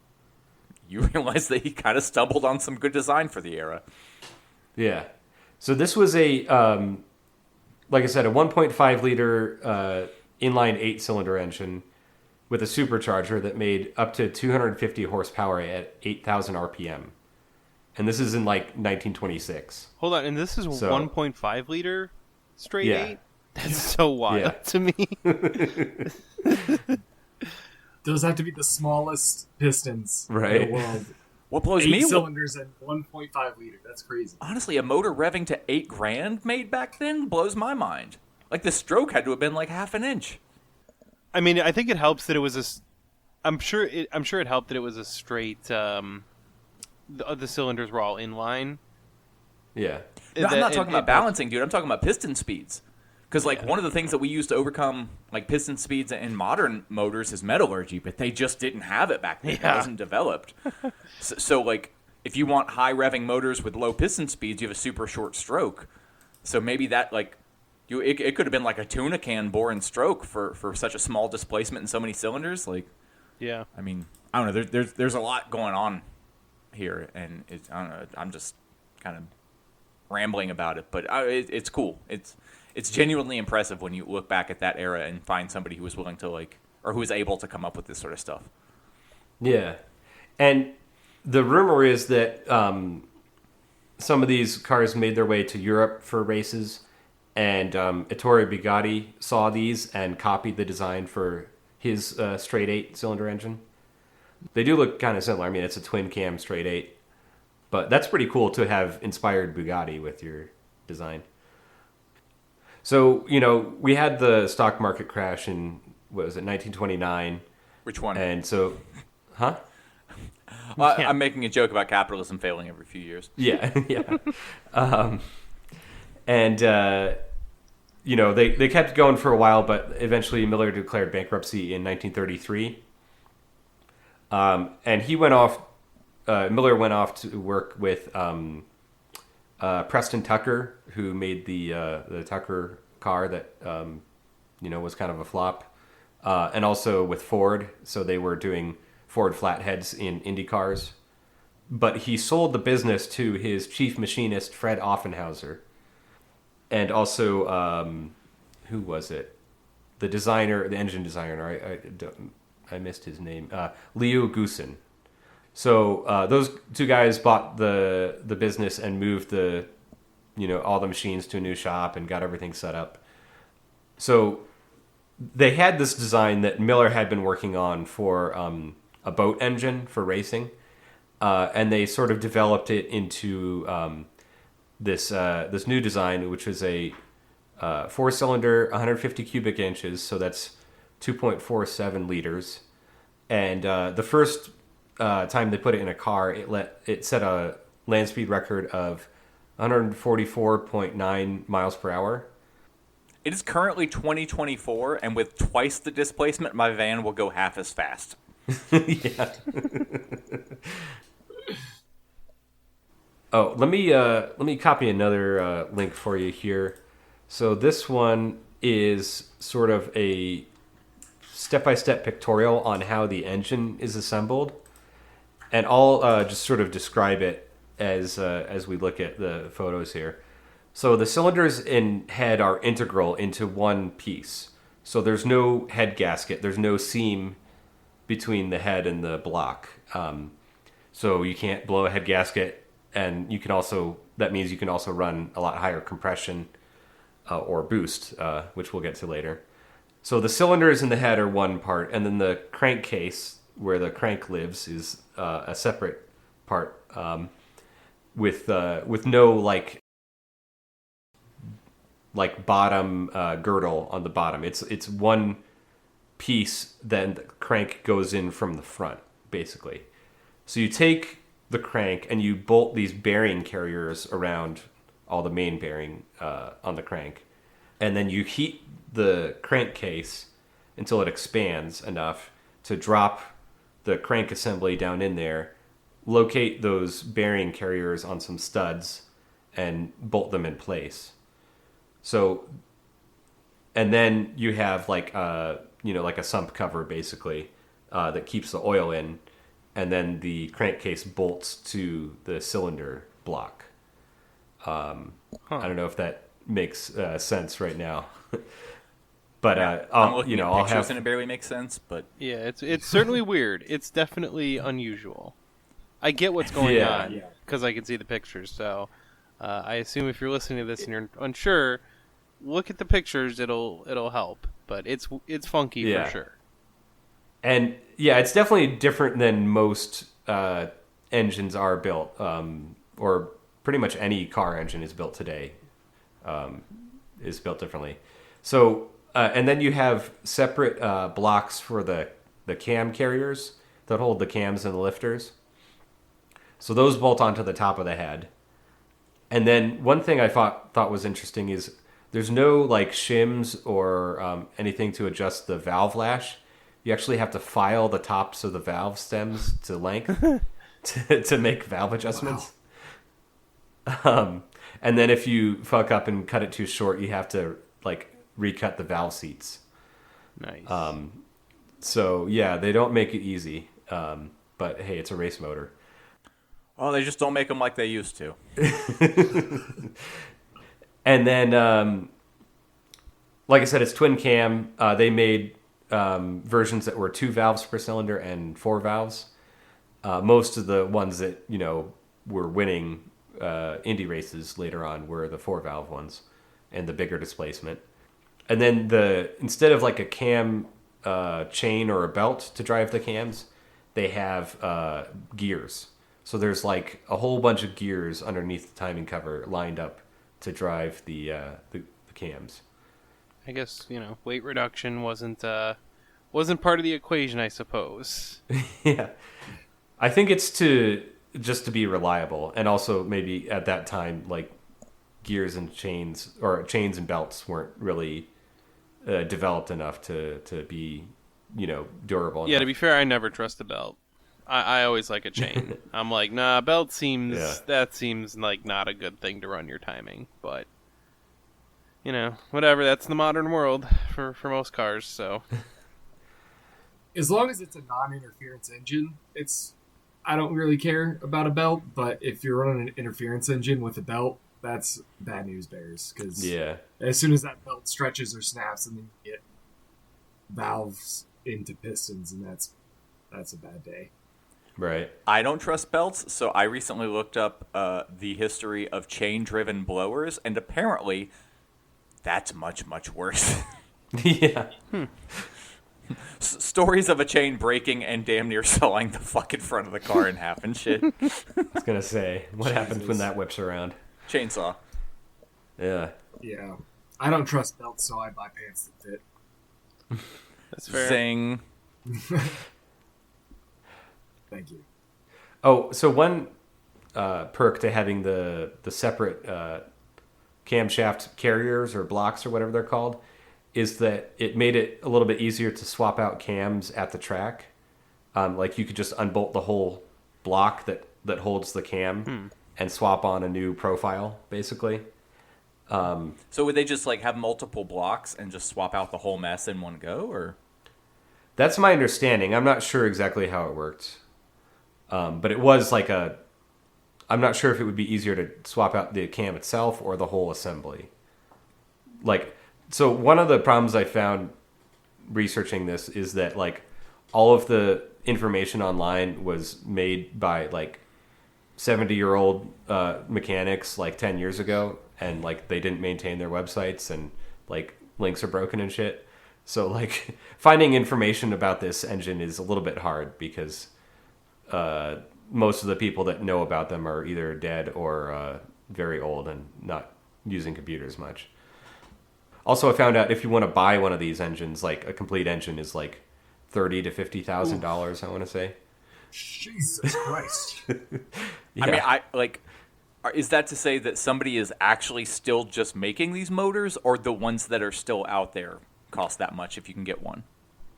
you realize that he kind of stumbled on some good design for the era. Yeah. So this was a, like I said, a 1.5 liter inline 8-cylinder engine with a supercharger that made up to 250 horsepower at 8,000 RPM. And this is in like 1926. Hold on, and this is So- 1.5 liter straight Yeah. 8? That's so wild Yeah. to me. Those have to be the smallest pistons in Right. the world. What blows 8 me, cylinders and 1.5 liter. That's crazy. honestly, a motor revving to $8,000 made back then blows my mind. Like, the stroke had to have been like half an inch. I mean, I think it helps that it was I'm sure it helped that it was a straight. The cylinders were all inline. Yeah. No, I'm not talking about balancing, dude. I'm talking about piston speeds. Because, like, one of the things that we use to overcome, like, piston speeds in modern motors is metallurgy, but they just didn't have it back then. It wasn't developed. So, like, if you want high revving motors with low piston speeds, you have a super short stroke. So maybe that, like, it could have been like a tuna can bore and stroke for such a small displacement in so many cylinders. Like, Yeah. I mean, I don't know. There's a lot going on here, and I don't know. I'm just kind of rambling about it, but it's cool. It's genuinely impressive when you look back at that era and find somebody who was willing to, like, or who was able to come up with this sort of stuff. Yeah. And the rumor is that some of these cars made their way to Europe for races, and Ettore Bugatti saw these and copied the design for his straight 8-cylinder engine. They do look kind of similar. I mean, it's a twin cam straight 8, but that's pretty cool to have inspired Bugatti with your design. So, you know, we had the stock market crash in, what was it, 1929. Which one? And so, huh? I'm making a joke about capitalism failing every few years. Yeah, yeah. You know, they kept going for a while, but eventually Miller declared bankruptcy in 1933. And he went off, Miller went off to work with Preston Tucker, who made the Tucker car that, you know, was kind of a flop. And also with Ford, so they were doing Ford flatheads in Indy cars. But he sold the business to his chief machinist, Fred Offenhauser. And also, who was it? The designer, the engine designer, I missed his name. Leo Goosen. So those two guys bought the business and moved all the machines to a new shop and got everything set up. So they had this design that Miller had been working on for a boat engine for racing, and they sort of developed it into this new design, which was a 4-cylinder, 150 cubic inches, so that's 2.47 liters. And the first time they put it in a car, it set a land speed record of 144.9 miles per hour. It is currently 2024, and with twice the displacement, my van will go half as fast. Yeah. Oh, let me copy another link for you here. So this one is sort of a step-by-step pictorial on how the engine is assembled, and I'll just sort of describe it as we look at the photos here. So the cylinders and head are integral into one piece. So there's no head gasket. There's no seam between the head and the block. So you can't blow a head gasket, and that means you can also run a lot higher compression or boost, which we'll get to later. So the cylinders and the head are one part, and then the crankcase, where the crank lives, is a separate part with no like bottom girdle on the bottom. It's one piece, then the crank goes in from the front, basically. So you take the crank and you bolt these bearing carriers around all the main bearing on the crank, and then you heat the crankcase until it expands enough to drop the crank assembly down in there, locate those bearing carriers on some studs, and bolt them in place. So, and then you have like like a sump cover basically that keeps the oil in, and then the crankcase bolts to the cylinder block. I don't know if that makes sense right now, but I'm looking at I'll pictures have. and it barely makes sense. But Yeah, it's certainly weird. It's definitely unusual. I get what's going on because I can see the pictures. So I assume if you're listening to this and you're unsure, look at the pictures. It'll help. But it's funky for sure. And yeah, it's definitely different than most engines are built, or pretty much any car engine is built today, is built differently. So, and then you have separate blocks for the cam carriers that hold the cams and the lifters. So those bolt onto the top of the head. And then one thing I thought was interesting is there's no like shims or anything to adjust the valve lash. You actually have to file the tops of the valve stems to length to make valve adjustments. Wow. And then if you fuck up and cut it too short, you have to like recut the valve seats. Nice. So yeah, they don't make it easy. But hey, it's a race motor. well, they just don't make them like they used to. And then, like I said, it's twin cam. They made versions that were 2 valves per cylinder and 4 valves. Most of the ones that were winning Indy races later on were the 4 valve ones and the bigger displacement. And then instead of like a cam chain or a belt to drive the cams, they have gears. So there's like a whole bunch of gears underneath the timing cover lined up to drive the cams. I guess weight reduction wasn't part of the equation, I suppose. Yeah, I think it's just to be reliable, and also maybe at that time like gears and chains and belts weren't really developed enough to be durable enough. Yeah, to be fair, I never trust a belt. I always like a chain. I'm like, nah, belt seems like not a good thing to run your timing, but whatever. That's the modern world for most cars. So As long as it's a non-interference engine, I don't really care about a belt. But if you're running an interference engine with a belt, that's bad news bears. Because as soon as that belt stretches or snaps, and then you get valves into pistons, and that's a bad day. Right. I don't trust belts, so I recently looked up the history of chain-driven blowers, and apparently that's much, much worse. Yeah. Stories of a chain breaking and damn near sawing the fucking front of the car in half and shit. I was going to say, what happens when that whips around? Chainsaw. Yeah. Yeah. I don't trust belts, so I buy pants that fit. that's fair. Zing. Thank you. Oh, so one perk to having the separate camshaft carriers or blocks or whatever they're called is that it made it a little bit easier to swap out cams at the track. Like you could just unbolt the whole block that holds the cam and swap on a new profile, basically. So would they just like have multiple blocks and just swap out the whole mess in one go, or? That's my understanding. I'm not sure exactly how it worked. But it was like I'm not sure if it would be easier to swap out the cam itself or the whole assembly. So one of the problems I found researching this is that like all of the information online was made by like 70-year-old mechanics like 10 years ago, and like they didn't maintain their websites, and like links are broken and shit. So like finding information about this engine is a little bit hard because most of the people that know about them are either dead or very old and not using computers much. Also, I found out if you want to buy one of these engines, like a complete engine is like $30,000 to $50,000. I want to say. Jesus Christ! Yeah. I mean, is that to say that somebody is actually still just making these motors, or the ones that are still out there cost that much if you can get one?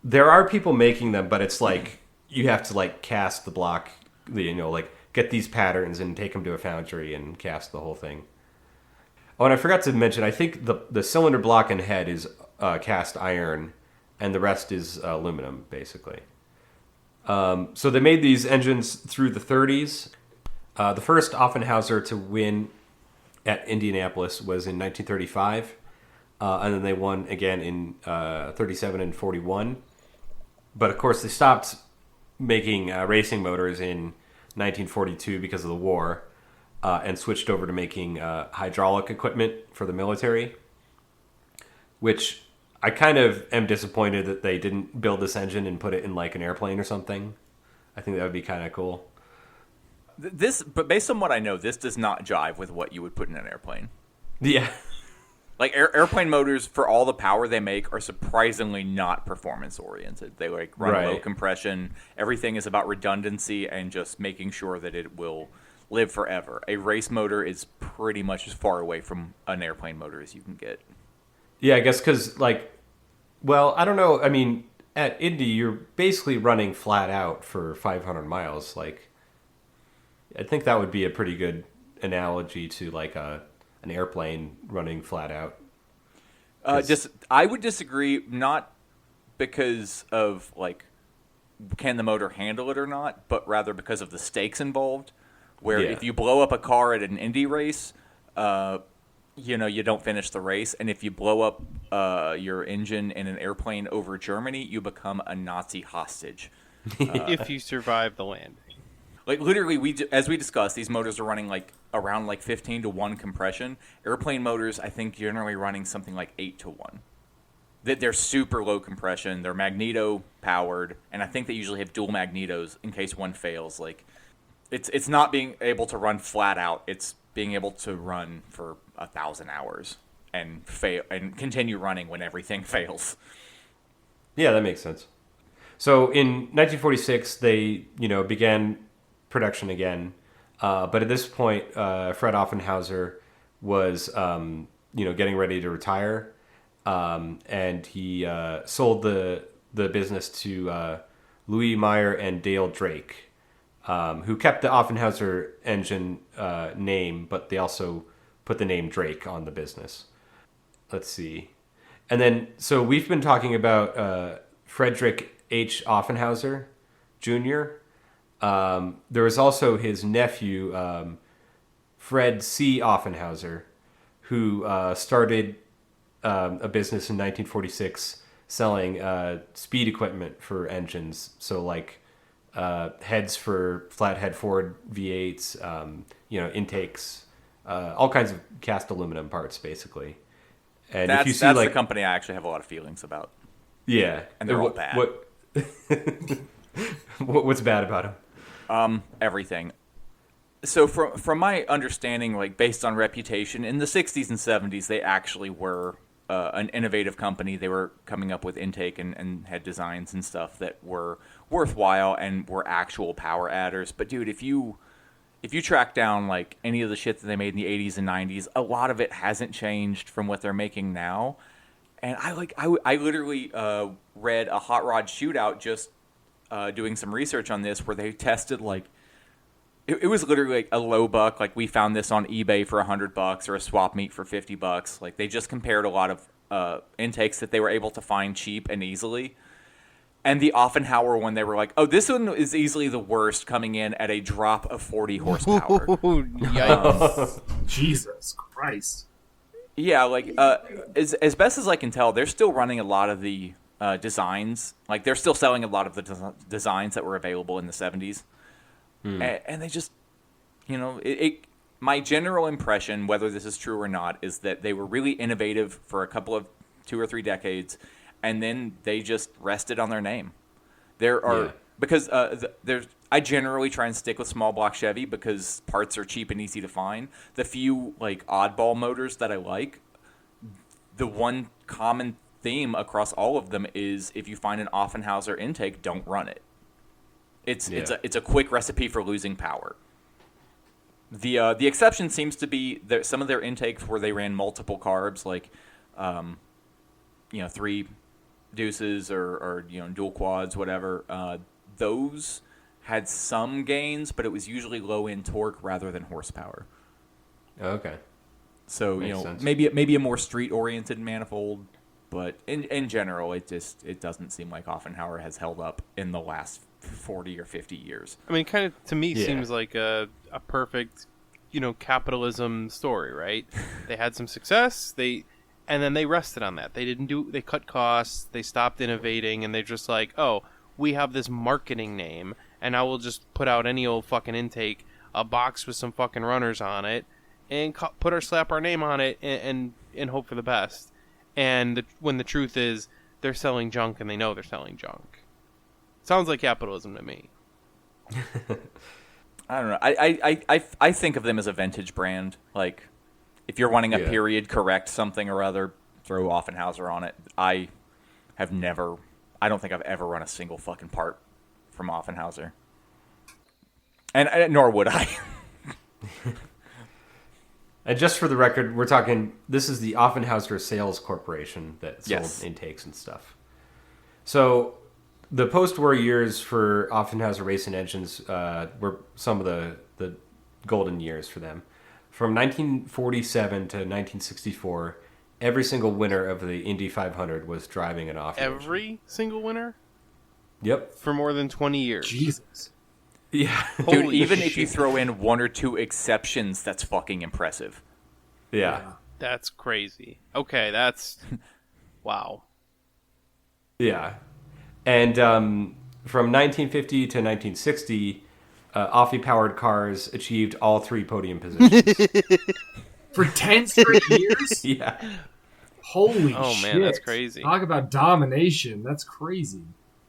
There are people making them, but it's like you have to like cast the block, like get these patterns and take them to a foundry and cast the whole thing. Oh, and I forgot to mention, I think the cylinder block and head is cast iron, and the rest is aluminum, basically. So they made these engines through the 30s. The first Offenhauser to win at Indianapolis was in 1935, and then they won again in 37 and 41. But of course, they stopped making racing motors in 1942 because of the war, and switched over to making hydraulic equipment for the military, which I kind of am disappointed that they didn't build this engine and put it in like an airplane or something. I think that would be kind of cool. But based on what I know, this does not jive with what you would put in an airplane. Yeah. Like airplane motors, for all the power they make, are surprisingly not performance oriented. They like run low compression. Everything is about redundancy and just making sure that it will live forever. A race motor is pretty much as far away from an airplane motor as you can get. Yeah, I guess because like, well, I don't know. I mean, at Indy, you're basically running flat out for 500 miles. Like, I think that would be a pretty good analogy to like an airplane running flat out. I would disagree, not because of like can the motor handle it or not, but rather because of the stakes involved. Where if you blow up a car at an Indy race, you don't finish the race, and if you blow up your engine in an airplane over Germany, you become a Nazi hostage. If you survive the landing. Like literally, as we discussed, these motors are running like around like 15 to 1 compression. Airplane motors, I think, generally running something like 8 to 1. They're super low compression. They're magneto powered, and I think they usually have dual magnetos in case one fails. Like it's not being able to run flat out. It's being able to run for 1,000 hours and fail and continue running when everything fails. Yeah, that makes sense. So in 1946, they began production again, but at this point, Fred Offenhauser was getting ready to retire, and he sold the business to Louis Meyer and Dale Drake, who kept the Offenhauser engine name, but they also put the name Drake on the business. Let's see. And then, so we've been talking about Frederick H. Offenhauser Jr. There was also his nephew, Fred C. Offenhauser, who started a business in 1946 selling speed equipment for engines. So like heads for flathead Ford V8s, intakes, all kinds of cast aluminum parts, basically. And that's if you see the like company I actually have a lot of feelings about. Yeah, and they're all bad. What's bad about them? Everything. So from my understanding, like based on reputation, in the 60s and 70s, they actually were an innovative company. They were coming up with intake and had designs and stuff that were worthwhile and were actual power adders. But dude, if you track down like any of the shit that they made in the 80s and 90s, a lot of it hasn't changed from what they're making now. And I literally read a hot rod shootout just doing some research on this, where they tested like it was literally like a low buck. Like we found this on eBay for $100 or a swap meet for $50. Like they just compared a lot of intakes that they were able to find cheap and easily. And the Offenhauer one, they were like, oh, this one is easily the worst, coming in at a drop of 40 horsepower. Yikes. Jesus Christ. Yeah, like as best as I can tell, they're still running a lot of the designs. Like they're still selling a lot of the designs that were available in the 70s. And they just, my general impression, whether this is true or not, is that they were really innovative for a couple of 2 or 3 decades, and then they just rested on their name. There are because I generally try and stick with small block Chevy because parts are cheap and easy to find. The few like oddball motors that I like, the one common theme across all of them is if you find an Offenhauser intake, don't run it. It's a quick recipe for losing power. The exception seems to be some of their intakes where they ran multiple carbs, like 3 deuces or dual quads, whatever. Those had some gains, but it was usually low in torque rather than horsepower. Okay. So Makes sense. maybe a more street-oriented manifold, but in general, it doesn't seem like Offenhauser has held up in the last 40 or 50 years. I mean, kind of to me Yeah. seems like a perfect, capitalism story, right? They had some success, and then they rested on that. They cut costs, they stopped innovating, and they're just like, oh, we have this marketing name, and now we'll just put out any old fucking intake, a box with some fucking runners on it, and slap our name on it, and hope for the best. And when the truth is, they're selling junk, and they know they're selling junk. Sounds like capitalism to me. I don't know. I think of them as a vintage brand. Like, if you're wanting a period correct something or other, throw Offenhauser on it. I don't think I've ever run a single fucking part from Offenhauser. And nor would I. And just for the record, we're talking, this is the Offenhauser Sales Corporation that sold Yes. intakes and stuff. So the post-war years for Offenhauser racing engines were some of the golden years for them. From 1947 to 1964, every single winner of the Indy 500 was driving an Offenhauser. Every single winner? Yep. For more than 20 years. Jesus. Yeah. Dude, Holy even if you shit. throw in one or two exceptions, that's fucking impressive. Yeah. That's crazy. Okay, that's... Wow. Yeah. And from 1950 to 1960, Offie-powered cars achieved all 3 podium positions. For 10 straight years? Yeah. Holy Oh, shit. man, that's crazy. Talk about domination. That's crazy.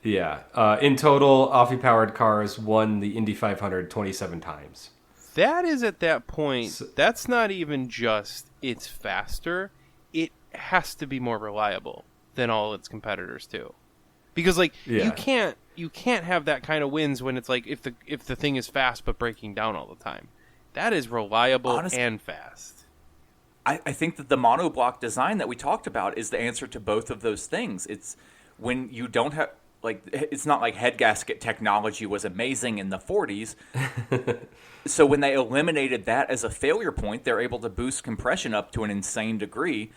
Yeah. In total, Offie-powered cars won the Indy 500 27 times. That is at that point, that's not even just it's faster. It has to be more reliable than all its competitors too. Because you can't have that kind of wins when it's like if the thing is fast but breaking down all the time. That is reliable and fast. I think that the monoblock design that we talked about is the answer to both of those things. It's when you don't have, like, it's not like head gasket technology was amazing in the 40s. So when they eliminated that as a failure point, they're able to boost compression up to an insane degree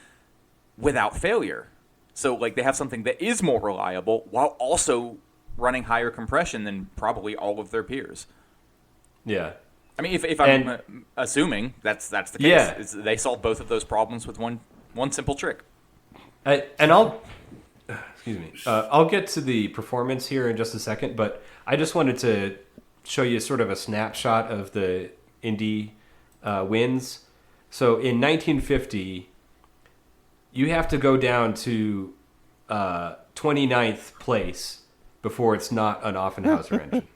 without failure. So, like, they have something that is more reliable while also running higher compression than probably all of their peers. Yeah. I mean, if I'm assuming that's the case, Yeah. they solved both of those problems with one simple trick. I'll get to the performance here in just a second, but I just wanted to show you sort of a snapshot of the Indy wins. So in 1950, you have to go down to 29th place before it's not an Offenhauser engine.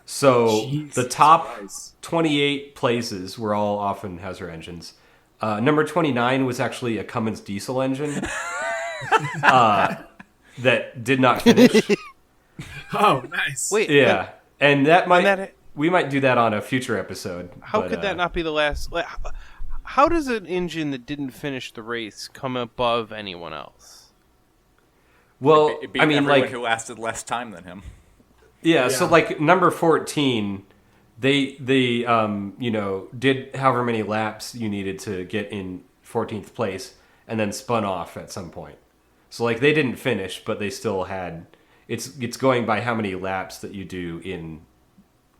So Jesus the top Christ. 28 places were all Offenhauser engines. Number 29 was actually a Cummins diesel engine that did not finish. Oh, nice. Wait, Yeah, and that might that- we might do that on a future episode. how but, could that not be the last? How does an engine that didn't finish the race come above anyone else? Well, It beat I mean, everyone like, who lasted less time than him. yeah. So, Yeah. like, number 14, they did however many laps you needed to get in 14th place, and then spun off at some point. So, like, they didn't finish, but they still had. It's going by how many laps that you do in,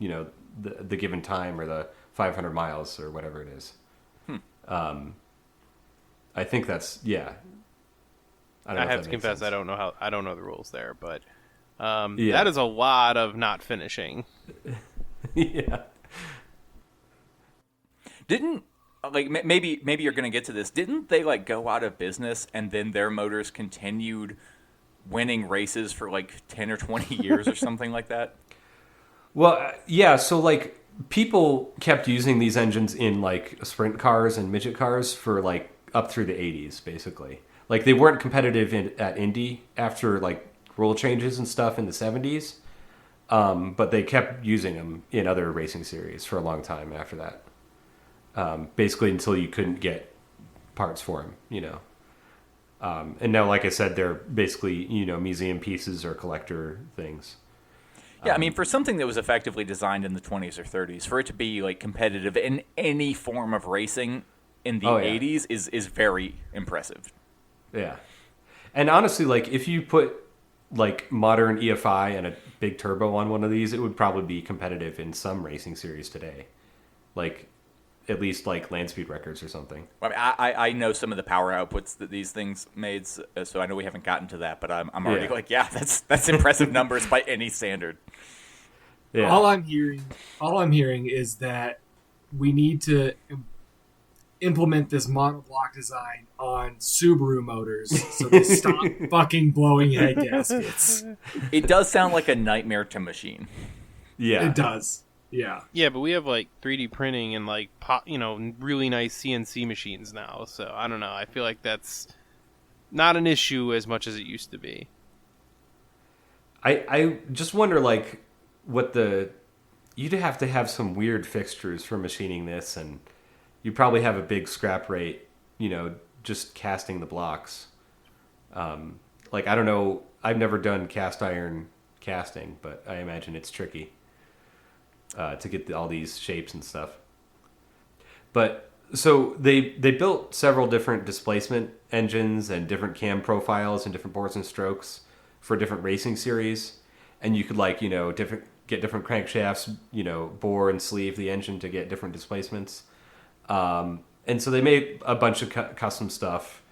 the given time or the 500 miles or whatever it is. I think that's I don't know I if have that to makes confess, sense. I don't know the rules there, but Yeah. that is a lot of not finishing. Yeah. Didn't maybe you're gonna get to this? Didn't they go out of business and then their motors continued winning races for 10 or 20 years or something like that? Well, yeah. So people kept using these engines in sprint cars and midget cars for up through the 80s, basically. They weren't competitive at Indy after rule changes and stuff in the 70s, but they kept using them in other racing series for a long time after that. Basically until you couldn't get parts for them, And now, like I said, they're basically museum pieces or collector things. Yeah, I mean, for something that was effectively designed in the 20s or 30s, for it to be competitive in any form of racing, in the Oh, yeah. 80s is very impressive. Yeah. And honestly, like, if you put, like, modern EFI and a big turbo on one of these, it would probably be competitive in some racing series today. Like, at least, like, land speed records or something. I mean, I know some of the power outputs that these things made, so I know we haven't gotten to that, but I'm already Yeah. like, yeah, that's impressive numbers by any standard. Yeah. All I'm hearing is that we need to implement this monoblock design on Subaru motors so they stop fucking blowing head gaskets. It does sound like a nightmare to machine. Yeah. It does. Yeah. Yeah, but we have like 3D printing and like really nice CNC machines now. So I don't know. I feel like that's not an issue as much as it used to be. I just wonder, like, you'd have to have some weird fixtures for machining this, and you probably have a big scrap rate, just casting the blocks. Like, I don't know, I've never done cast iron casting, but I imagine it's tricky to get all these shapes and stuff. But so they built several different displacement engines and different cam profiles and different bores and strokes for different racing series, and you could, like, get different crankshafts, bore and sleeve the engine to get different displacements. And so they made a bunch of custom stuff,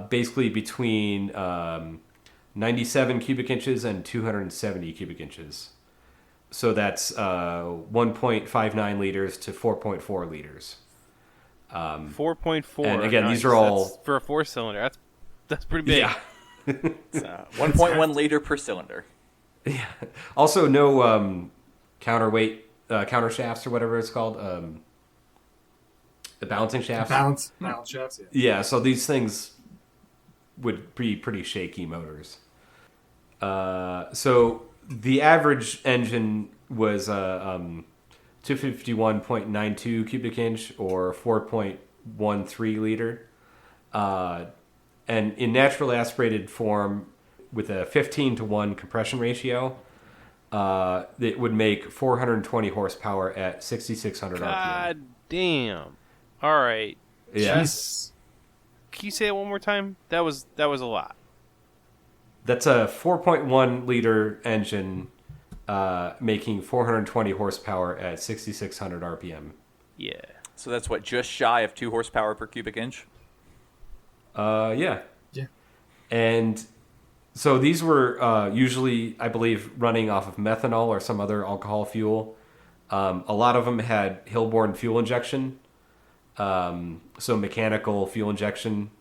basically between 97 cubic inches and 270 cubic inches. So that's 1.59 liters to 4.4 liters. 4.4. And again, nice. these are all... That's for a 4-cylinder. That's pretty big. Yeah. 1.1 liter per cylinder. Yeah. Also, no counterweight, counter shafts or whatever it's called. The balancing shafts. Balance shafts, yeah. Yeah, so these things would be pretty shaky motors. So the average engine was 251.92 cubic inch or 4.13 liter. And in naturally aspirated form with a 15-to-1 compression ratio, it would make 420 horsepower at 6,600 RPM. God damn. All right. Yeah. Jeez. Can you say it one more time? That was a lot. That's a 4.1 liter engine making 420 horsepower at 6,600 RPM. Yeah. So that's what, just shy of 2 horsepower per cubic inch? Yeah. Yeah. And so these were usually, I believe, running off of methanol or some other alcohol fuel. A lot of them had Hillborn fuel injection, so mechanical fuel injection,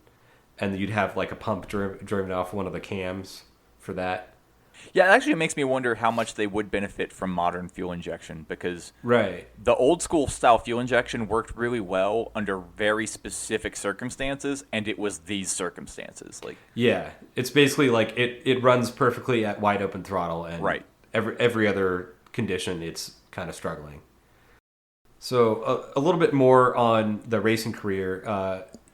and you'd have like a pump driven off one of the cams for that. Yeah, actually, it makes me wonder how much they would benefit from modern fuel injection, because Right. the old school style fuel injection worked really well under very specific circumstances, and it was these circumstances. Like, Yeah, it's basically like it runs perfectly at wide open throttle, and Right. every other condition it's kind of struggling. So a little bit more on the racing career.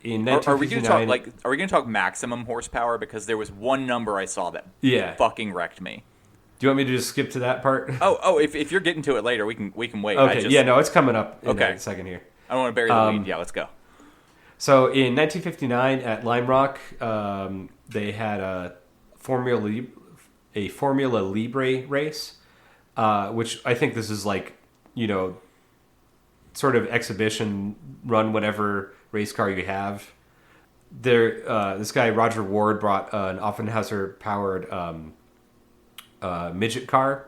In are we going to 1959, talk are we going to talk maximum horsepower? Because there was one number I saw that Yeah. fucking wrecked me. Do you want me to just skip to that part? Oh, if you're getting to it later, we can wait. Okay, yeah, no, it's coming up in Okay. a second here. I don't want to bury the lead. Yeah, let's go. So in 1959 at Lime Rock, they had a Formula Libre race, which I think this is like, sort of exhibition, run whatever race car you have. This guy Roger Ward brought an Offenhauser powered midget car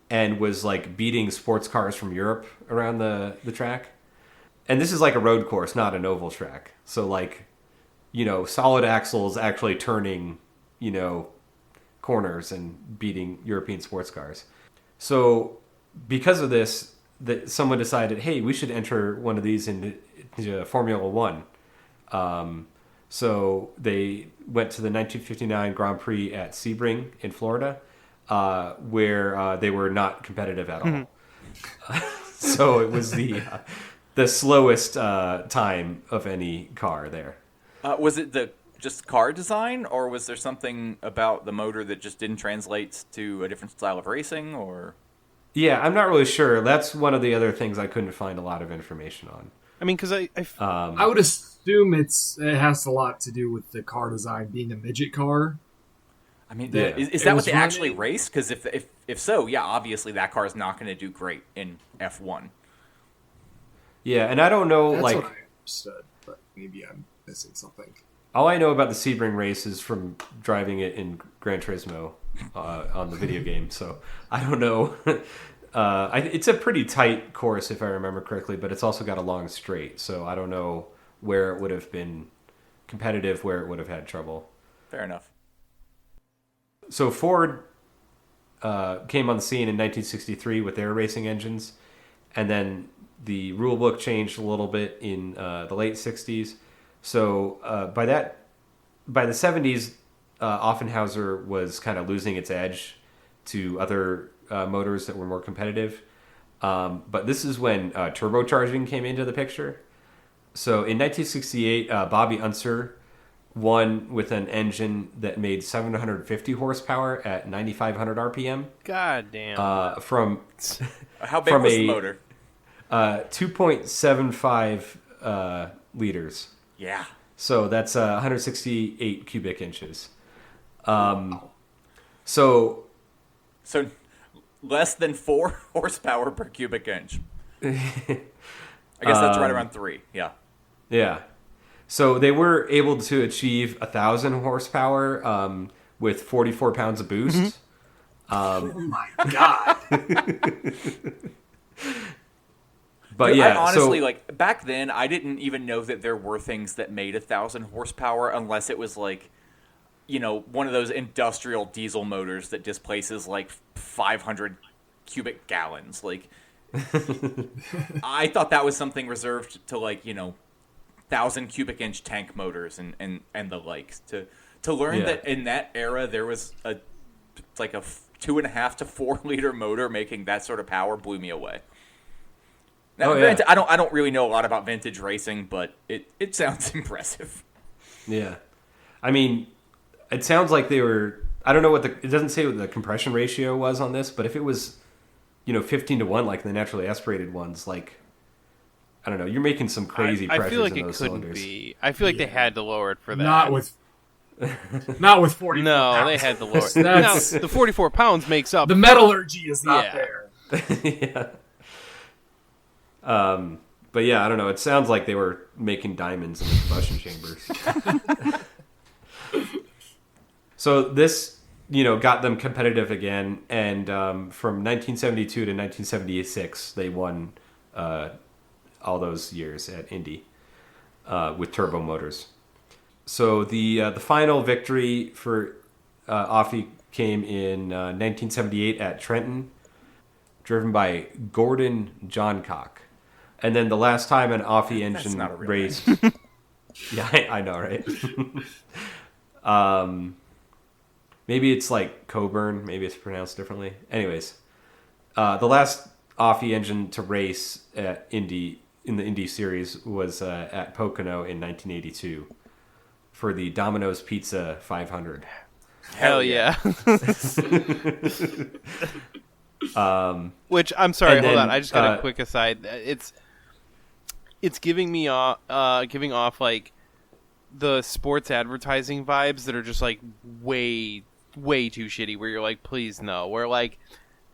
and was like beating sports cars from Europe around the track. And this is like a road course, not an oval track. So like, solid axles actually turning, corners and beating European sports cars. So because of this, that someone decided, hey, we should enter one of these into Formula One. So they went to the 1959 Grand Prix at Sebring in Florida, where they were not competitive at all. So it was the slowest time of any car there. Was it just car design, or was there something about the motor that just didn't translate to a different style of racing, or? Yeah, I'm not really sure. That's one of the other things I couldn't find a lot of information on. I mean, because I would assume it has a lot to do with the car design being a midget car. I mean, Yeah. is It that what was they actually running- race? Because if so, yeah, obviously that car is not going to do great in F1. Yeah, and I don't know, That's like, what I understood, but maybe I'm missing something. all I know about the Sebring race is from driving it in Gran Turismo on the video game, so I don't know. It's a pretty tight course, if I remember correctly, but it's also got a long straight, so I don't know where it would have been competitive, where it would have had trouble. Fair enough. So Ford came on the scene in 1963 with their racing engines, and then the rule book changed a little bit in the late 60s. So by the 70s, Offenhauser was kind of losing its edge to other motors that were more competitive. But this is when turbocharging came into the picture. So in 1968, Bobby Unser won with an engine that made 750 horsepower at 9,500 RPM. God damn. From How big From was a- the motor? 2.75 liters. Yeah. So that's 168 cubic inches. So So less than 4 horsepower per cubic inch. I guess that's right around 3. Yeah. yeah, so they were able to achieve 1,000 horsepower with 44 pounds of boost. Oh my god! But Dude, yeah, I honestly, so like, back then, I didn't even know that there were things that made 1,000 horsepower unless it was, like, you know, one of those industrial diesel motors that displaces, like, 500 cubic gallons. Like, I thought that was something reserved to, like, you know, 1,000 cubic inch tank motors and the likes. To learn Yeah. that in that era there was a 2.5 to 4 liter motor making that sort of power blew me away. Now, Oh, yeah. granted, I don't really know a lot about vintage racing, but it sounds impressive. yeah, I mean, it sounds like they were. I don't know what it doesn't say what the compression ratio was on this, but if it was, 15-1 like the naturally aspirated ones, like, I don't know, you're making some crazy I pressures feel like in it those couldn't cylinders. be. I feel like they had to lower it for that. Not with 40. No, they had to lower it. Now, That's- the 44 pounds makes up. The metallurgy is not Yeah. there. Yeah. But yeah, I don't know. It sounds like they were making diamonds in the combustion chambers. So this, got them competitive again, and from 1972 to 1976, they won all those years at Indy with turbo motors. So the final victory for Offie came in 1978 at Trenton, driven by Gordon Johncock. And then the last time an Offie engine not a real raced... Yeah, I know, right? Maybe it's like Coburn. Maybe it's pronounced differently. Anyways, the last Offie engine to race at Indy in the Indy Series was at Pocono in 1982 for the Domino's Pizza 500. Hell yeah. Which I'm sorry, And hold then, on. I just got a quick aside. It's giving off like the sports advertising vibes that are just like way too shitty. Where you're like, please no. Where like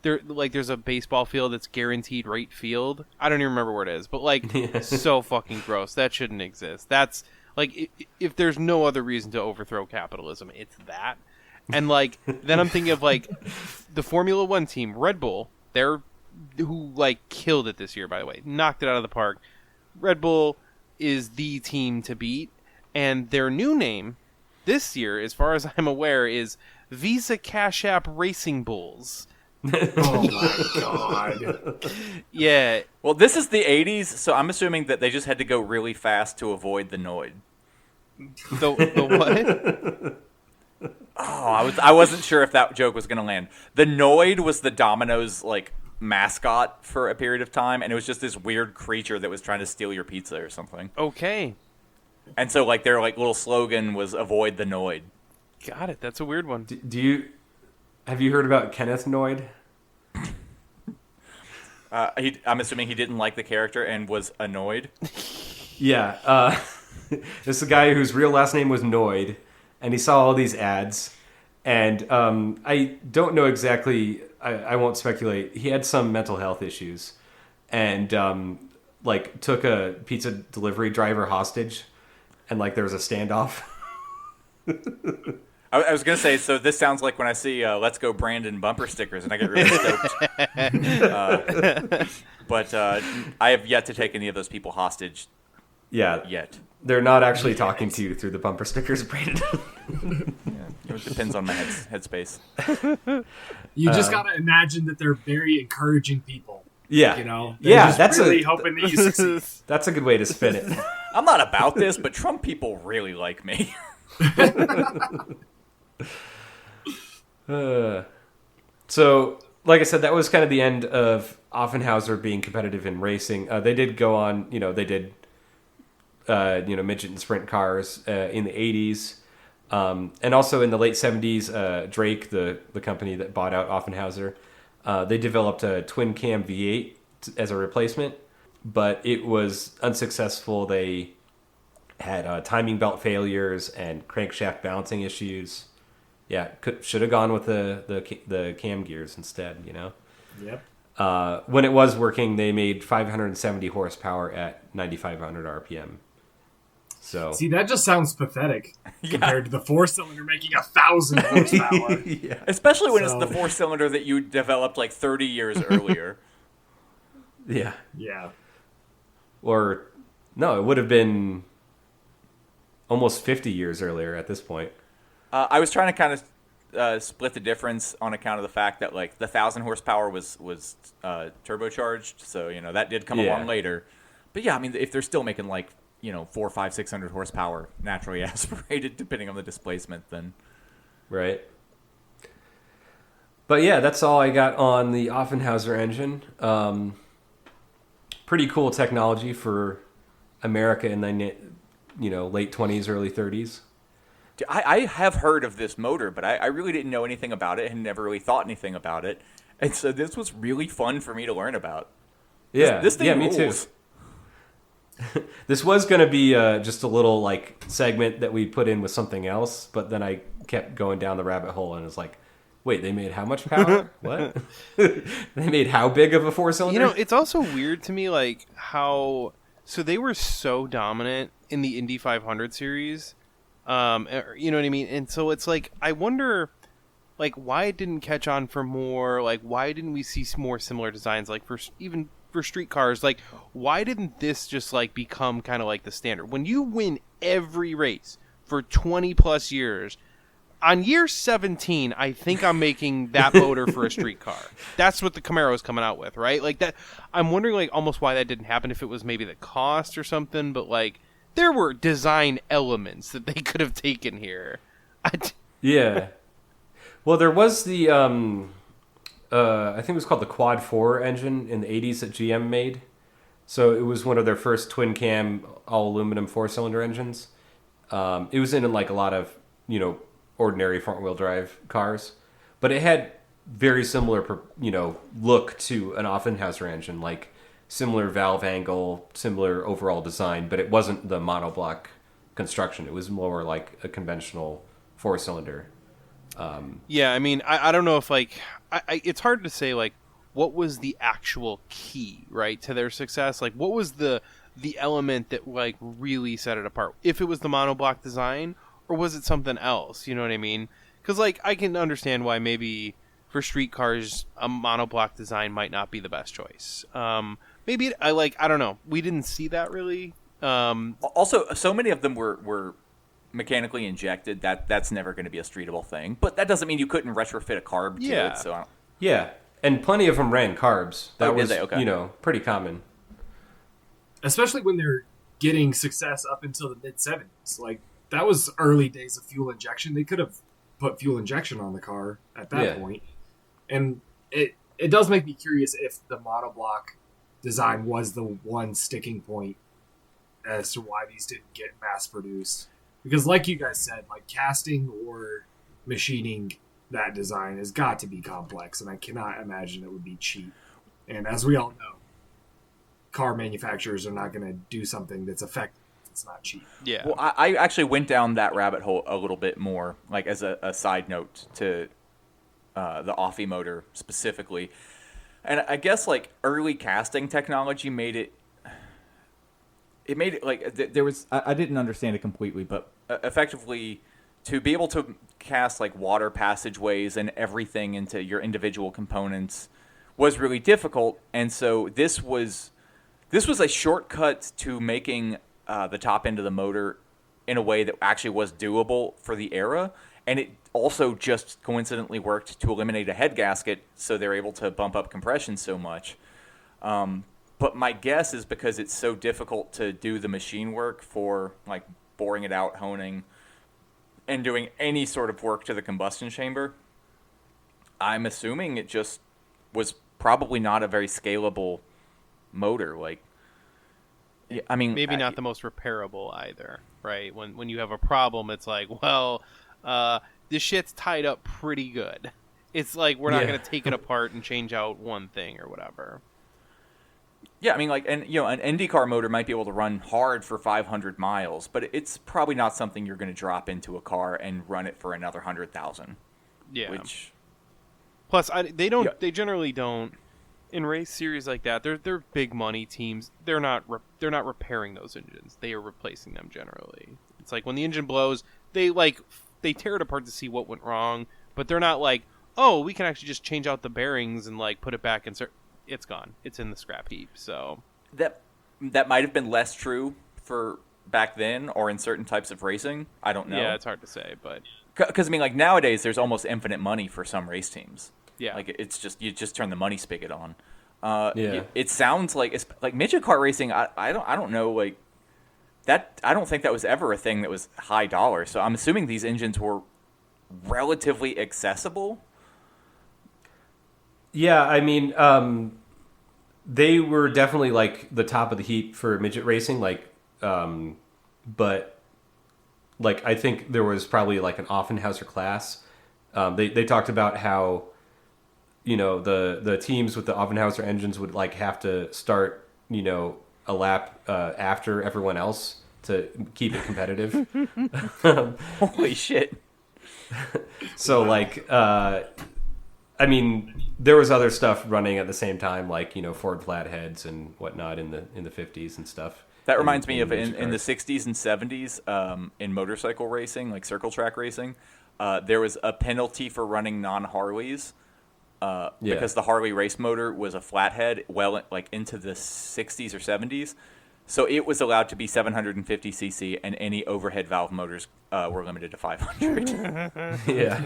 there's a baseball field that's guaranteed right field. I don't even remember where it is, but like so fucking gross. That shouldn't exist. That's like if there's no other reason to overthrow capitalism, it's that. And like then I'm thinking of like the Formula One team, Red Bull. Who like killed it this year, by the way, knocked it out of the park. Red Bull is the team to beat, and their new name this year, as far as I'm aware, is Visa Cash App Racing Bulls. Oh my god! Yeah. Well, this is the 80s, so I'm assuming that they just had to go really fast to avoid the Noid. The what? Oh, I wasn't sure if that joke was going to land. The Noid was the Domino's like mascot for a period of time, and it was just this weird creature that was trying to steal your pizza or something. Okay. And so like their like little slogan was "Avoid the Noid." Got it. That's a weird one. Have you heard about Kenneth Noyd? I'm assuming he didn't like the character and was annoyed. Yeah, this is a guy whose real last name was Noid, and he saw all these ads, and I don't know exactly. I won't speculate. He had some mental health issues, and like took a pizza delivery driver hostage, and like there was a standoff. I was gonna say, so this sounds like when I see "Let's Go Brandon" bumper stickers, and I get really stoked. But I have yet to take any of those people hostage. Yeah, Yet. they're not actually talking to you through the bumper stickers, Brandon. It depends on my headspace. You just gotta imagine that they're very encouraging people. Yeah, You know, yeah, just really hoping that you succeed. that's a good way to spin it. I'm not about this, but Trump people really like me. So, like I said, that was kind of the end of Offenhauser being competitive in racing. They did go on, they did, midget and sprint cars in the 80s. And also in the late 70s, Drake, the company that bought out Offenhauser, they developed a twin cam V8 as a replacement, but it was unsuccessful. They had timing belt failures and crankshaft balancing issues. Yeah, should have gone with the cam gears instead, Yep. When it was working, they made 570 horsepower at 9,500 RPM. So See, that just sounds pathetic compared to the 4-cylinder making 1,000 horsepower. yeah. Especially when it's the 4-cylinder that you developed like 30 years earlier. Yeah. Yeah. Or, no, it would have been almost 50 years earlier at this point. I was trying to kind of split the difference on account of the fact that like the 1,000 horsepower was turbocharged, so that did come along later. But yeah, I mean, if they're still making like 400, 500, 600 horsepower naturally aspirated, depending on the displacement, then right. But yeah, that's all I got on the Offenhauser engine. Pretty cool technology for America in the late 20s, early 30s. I have heard of this motor, but I really didn't know anything about it and never really thought anything about it. And so this was really fun for me to learn about. Yeah, this thing me rules. too. This was going to be just a little like segment that we put in with something else, but then I kept going down the rabbit hole and it's like, wait, they made how much power? What? They made how big of a 4-cylinder? It's also weird to me, like how so they were so dominant in the Indy 500 series. You know what I mean? And so it's like, I wonder, like, why it didn't catch on for more, like, why didn't we see more similar designs, like, even for street cars, like, why didn't this just, like, become kind of like the standard? When you win every race for 20 plus years, on year 17, I think I'm making that motor for a street car. That's what the Camaro is coming out with, right? Like, that, I'm wondering, like, almost why that didn't happen, if it was maybe the cost or something, but, like, there were design elements that they could have taken here. Yeah. Well, there was the, I think it was called the Quad 4 engine in the 80s that GM made. So it was one of their first twin cam, all aluminum 4-cylinder engines. It was in like a lot of, ordinary front wheel drive cars. But it had very similar, look to an Offenhauser engine, like similar valve angle, similar overall design, but it wasn't the monoblock construction. It was more like a conventional 4-cylinder. Yeah, I mean, I don't know if, like, it's hard to say, like, what was the actual key, right, to their success? Like, what was the element that, like, really set it apart? If it was the monoblock design, or was it something else? You know what I mean? Because, like, I can understand why maybe for street cars, a monoblock design might not be the best choice. Maybe I don't know. We didn't see that really. Also, so many of them were mechanically injected that's never going to be a streetable thing. But that doesn't mean you couldn't retrofit a carb to it. So yeah, and plenty of them ran carbs. That was pretty common. Especially when they're getting success up until the mid 70s. Like, that was early days of fuel injection. They could have put fuel injection on the car at that point. And it does make me curious if the monoblock design was the one sticking point as to why these didn't get mass produced. Because like you guys said, like, casting or machining that design has got to be complex, and I cannot imagine it would be cheap. And as we all know, car manufacturers are not going to do something that's effective. It's not cheap. Yeah. Well, I actually went down that rabbit hole a little bit more, like as a side note to the Offie motor specifically. And I guess like early casting technology made it like there was, I didn't understand it completely, but effectively to be able to cast like water passageways and everything into your individual components was really difficult. And so this was a shortcut to making the top end of the motor in a way that actually was doable for the era. And it also just coincidentally worked to eliminate a head gasket, so they're able to bump up compression so much. But my guess is because it's so difficult to do the machine work for like boring it out, honing, and doing any sort of work to the combustion chamber, I'm assuming it just was probably not a very scalable motor. Like, I mean, maybe not the most repairable either, right? When you have a problem, it's like, well, this shit's tied up pretty good. It's like we're not going to take it apart and change out one thing or whatever. Yeah, I mean, like, and an IndyCar motor might be able to run hard for 500 miles, but it's probably not something you're going to drop into a car and run it for another 100,000. Yeah. Which, plus, they generally don't in race series like that. They're big money teams. They're not repairing those engines. They are replacing them generally. It's like when the engine blows, they tear it apart to see what went wrong, but they're not like, oh, we can actually just change out the bearings and like put it back and it's gone. It's in the scrap heap. So that might have been less true for back then or in certain types of racing. I don't know. Yeah, it's hard to say, but because I mean, like nowadays, there's almost infinite money for some race teams. Yeah, like it's just you just turn the money spigot on. Yeah, it sounds like it's like midget car racing. I don't know like that. I don't think that was ever a thing that was high dollar. So I'm assuming these engines were relatively accessible. Yeah, I mean, they were definitely like the top of the heap for midget racing. Like, but like I think there was probably like an Offenhauser class. They talked about how, the teams with the Offenhauser engines would like have to start, a lap after everyone else to keep it competitive. Holy shit! So like, I mean, there was other stuff running at the same time, like Ford flatheads and whatnot in the 50s and stuff. That reminds me of in the 60s and 70s in motorcycle racing, like circle track racing, there was a penalty for running non-Harleys because the Harley race motor was a flathead well like into the 60s or 70s. So it was allowed to be 750 cc, and any overhead valve motors were limited to 500. Yeah.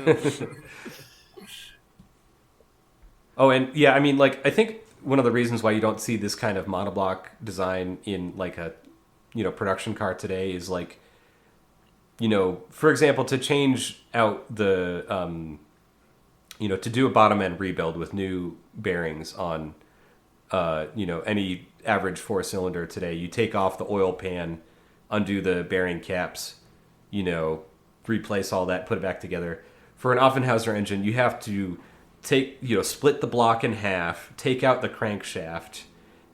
Oh, and yeah, I mean, like, I think one of the reasons why you don't see this kind of monoblock design in, like, a, production car today is, like, for example, to change out the, to do a bottom end rebuild with new bearings on, any average 4-cylinder today, you take off the oil pan, undo the bearing caps, replace all that, put it back together. For an Offenhauser engine, you have to split the block in half, take out the crankshaft,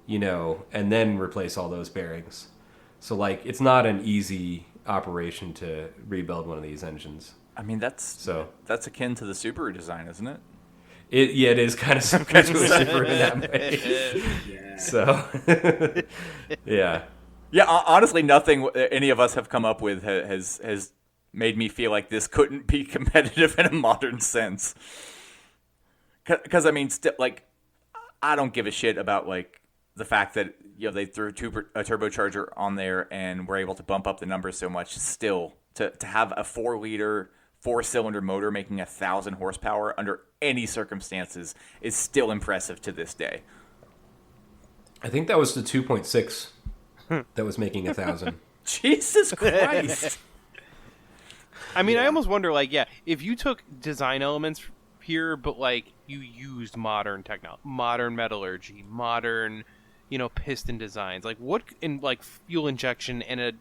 and then replace all those bearings. So, like, it's not an easy operation to rebuild one of these engines. I mean, that's akin to the Subaru design, isn't it? It is kind of similar to a Subaru in that way. Yeah. So, yeah. Yeah, honestly, nothing any of us have come up with has made me feel like this couldn't be competitive in a modern sense. Because I mean, like, I don't give a shit about like the fact that they threw a turbocharger on there and were able to bump up the numbers so much. Still, to have a 4-liter 4-cylinder motor making 1,000 horsepower under any circumstances is still impressive to this day. I think that was the 2.6 that was making 1,000. Jesus Christ! I mean, I almost wonder, like, if you took design elements here, but like you used modern technology, modern metallurgy, modern, piston designs, like what in like fuel injection and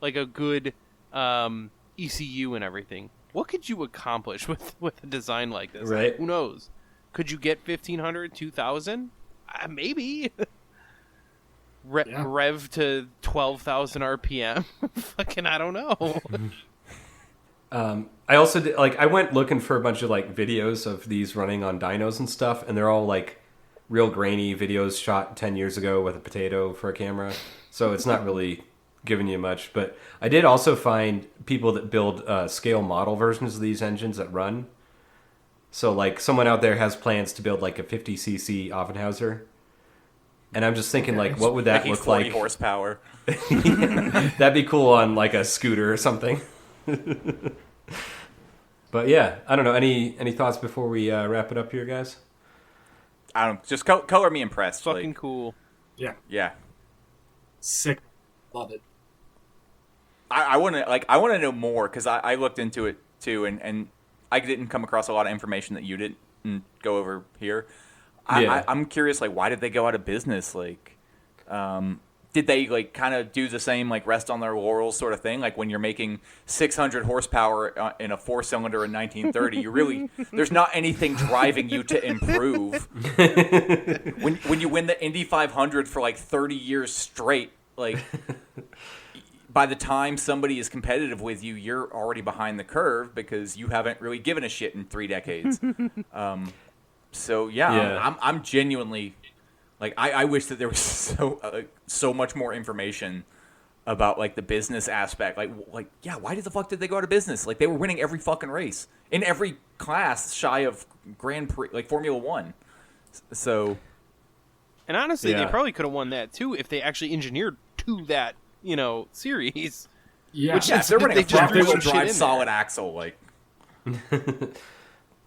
like a good ECU and everything. What could you accomplish with a design like this? Right. Like, who knows? Could you get 1,500, 2,000? Maybe. Rev to 12,000 RPM. Fucking, I don't know. I also did, I went looking for a bunch of videos of these running on dynos and stuff, and they're all real grainy videos shot 10 years ago with a potato for a camera. So it's not really giving you much. But I did also find people that build scale model versions of these engines that run. So someone out there has plans to build a 50cc Offenhauser. And I'm just thinking, what would that look 40 like? horsepower. That'd be cool on a scooter or something. But yeah, I don't know. Any thoughts before we wrap it up here, guys? I don't. Just color me impressed. Fucking cool. Yeah. Yeah. Sick. Love it. I want to I want to know more because I looked into it too, and I didn't come across a lot of information that you didn't go over here. I'm curious, why did they go out of business? Did they kind of do the same rest on their laurels sort of thing? When you're making 600 horsepower in a 4-cylinder in 1930, you really there's not anything driving you to improve. when you win the Indy 500 for 30 years straight, by the time somebody is competitive with you, you're already behind the curve because you haven't really given a shit in 3 decades. So yeah. I'm genuinely I wish that there was so much more information about the business aspect. Why did the fuck did they go out of business? They were winning every fucking race in every class shy of Grand Prix, Formula One. So, and honestly, they probably could have won that too if they actually engineered to that series. Yeah, which if they're running a front-wheel drive solid there. axle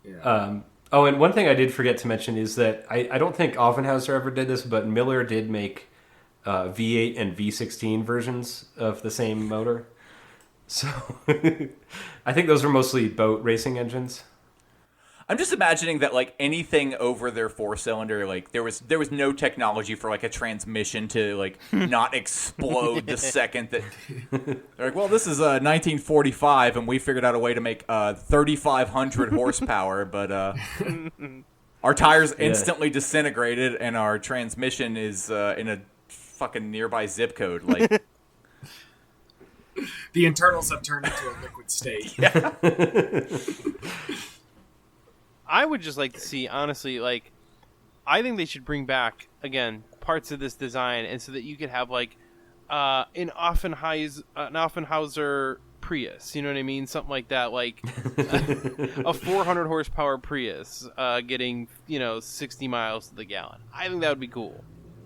Yeah. Oh, and one thing I did forget to mention is that I don't think Offenhauser ever did this, but Miller did make V8 and V16 versions of the same motor. So I think those were mostly boat racing engines. I'm just imagining that anything over their 4-cylinder, there was no technology for a transmission to not explode the second that they're well, this is 1945 and we figured out a way to make 3,500 horsepower, but our tires instantly disintegrated and our transmission is in a fucking nearby zip code. The internals have turned into a liquid state. Yeah. I would just like to see, honestly, I think they should bring back, again, parts of this design, and so that you could have, an Offenhauser Prius, you know what I mean? Something like that, a 400 horsepower Prius getting, 60 miles to the gallon. I think that would be cool.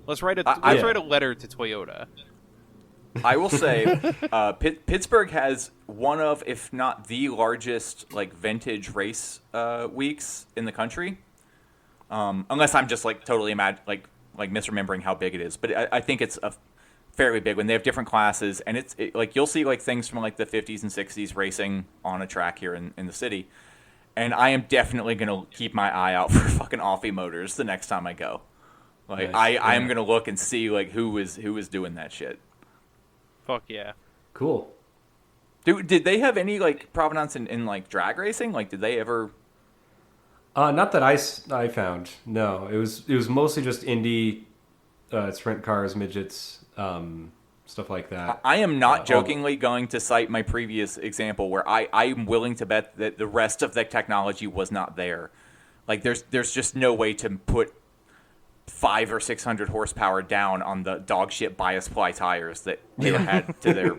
Let's write a letter to Toyota. I will say, Pittsburgh has one of, if not the largest, vintage race weeks in the country. Unless I'm just totally misremembering how big it is, but I think it's a fairly big one. They have different classes, and it's you'll see things from the 50s and 60s racing on a track here in the city. And I am definitely gonna keep my eye out for fucking Offie motors the next time I go. Nice. I am gonna look and see who is doing that shit. Fuck yeah. Cool. Did they have any provenance in drag racing? Did they ever? Not that I found. No, it was mostly just indie, sprint cars, midgets, stuff like that. I am not jokingly going to cite my previous example where I'm willing to bet that the rest of the technology was not there. There's just no way to put 500 or 600 horsepower down on the dog shit bias ply tires that they had to their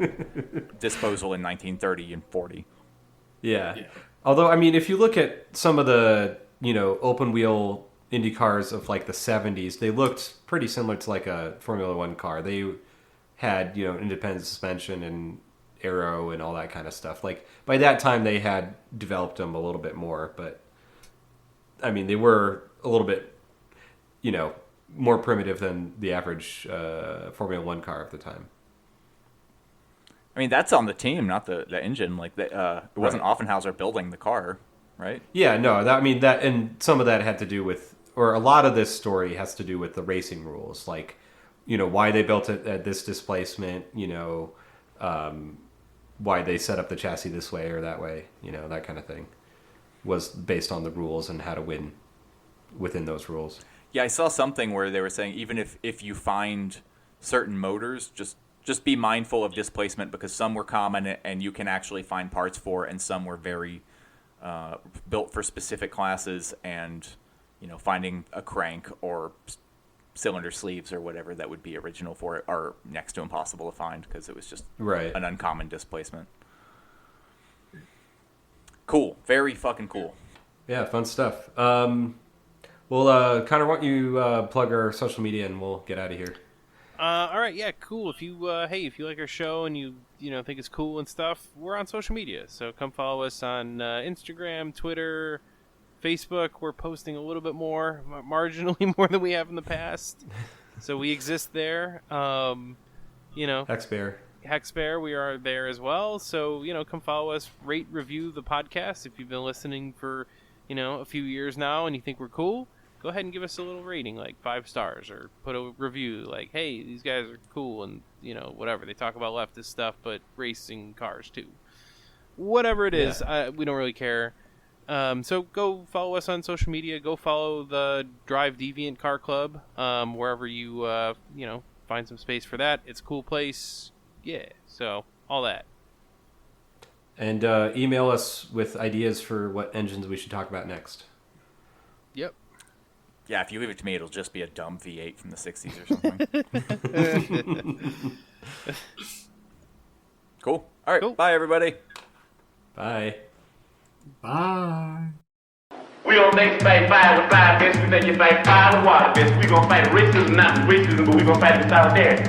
disposal in 1930 and 40. Yeah. Although, I mean, if you look at some of the, open wheel Indy cars of the 70s, they looked pretty similar to a Formula One car. They had, independent suspension and aero and all that kind of stuff. By that time, they had developed them a little bit more, but I mean, they were a little bit more primitive than the average Formula One car of the time. I mean, that's on the team, not the engine. It wasn't Offenhauser building the car, right? Yeah, no. That and some of that had to do with, or a lot of this story has to do with the racing rules, why they built it at this displacement, why they set up the chassis this way or that way, that kind of thing, was based on the rules and how to win within those rules. Yeah, I saw something where they were saying even if you find certain motors, just be mindful of displacement, because some were common and you can actually find parts for, and some were very built for specific classes, and finding a crank or cylinder sleeves or whatever that would be original for it are next to impossible to find because it was just an uncommon displacement. Cool. Very fucking cool. Yeah, fun stuff. Connor, why don't you plug our social media and we'll get out of here. All right, yeah, cool. If you if you like our show and you think it's cool and stuff, we're on social media. So come follow us on Instagram, Twitter, Facebook. We're posting a little bit more, marginally more than we have in the past. So we exist there. Hexbear, we are there as well. So come follow us, rate, review the podcast. If you've been listening for a few years now and you think we're cool, go ahead and give us a little rating, like 5 stars, or put a review like, hey, these guys are cool, and whatever, they talk about leftist stuff but racing cars too, whatever it is. We don't really care. So go follow us on social media. Go follow the Drive Deviant Car Club, wherever you find some space for that. It's a cool place. Yeah, so all that. And email us with ideas for what engines we should talk about next. Yep. Yeah, if you leave it to me, it'll just be a dumb V8 from the 60s or something. Cool. All right, cool. Bye, everybody. Bye. Bye. We gonna make fight fire with fire, bitch. We make you fight fire with water, bitch. We gonna fight racism, not racism, but we gonna fight with solidarity.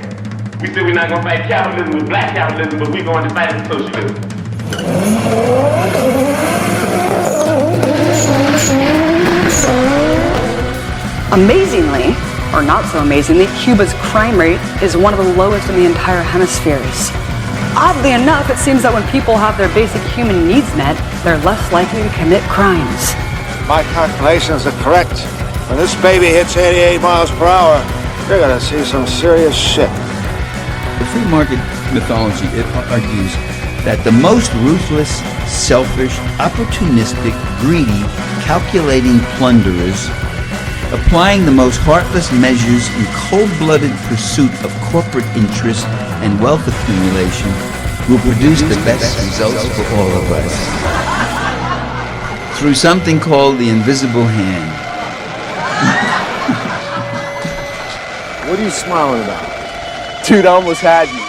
We said we're not gonna fight capitalism with black capitalism, but we going to fight with socialism. Amazingly, or not so amazingly, Cuba's crime rate is one of the lowest in the entire hemispheres. Oddly enough, it seems that when people have their basic human needs met, they're less likely to commit crimes. My calculations are correct. When this baby hits 88 miles per hour, you're gonna see some serious shit. The free market mythology, it argues that the most ruthless, selfish, opportunistic, greedy, calculating plunderers, applying the most heartless measures in cold-blooded pursuit of corporate interest and wealth accumulation, will produce the best results for all of us. Through something called the invisible hand. What are you smiling about? Dude, I almost had you.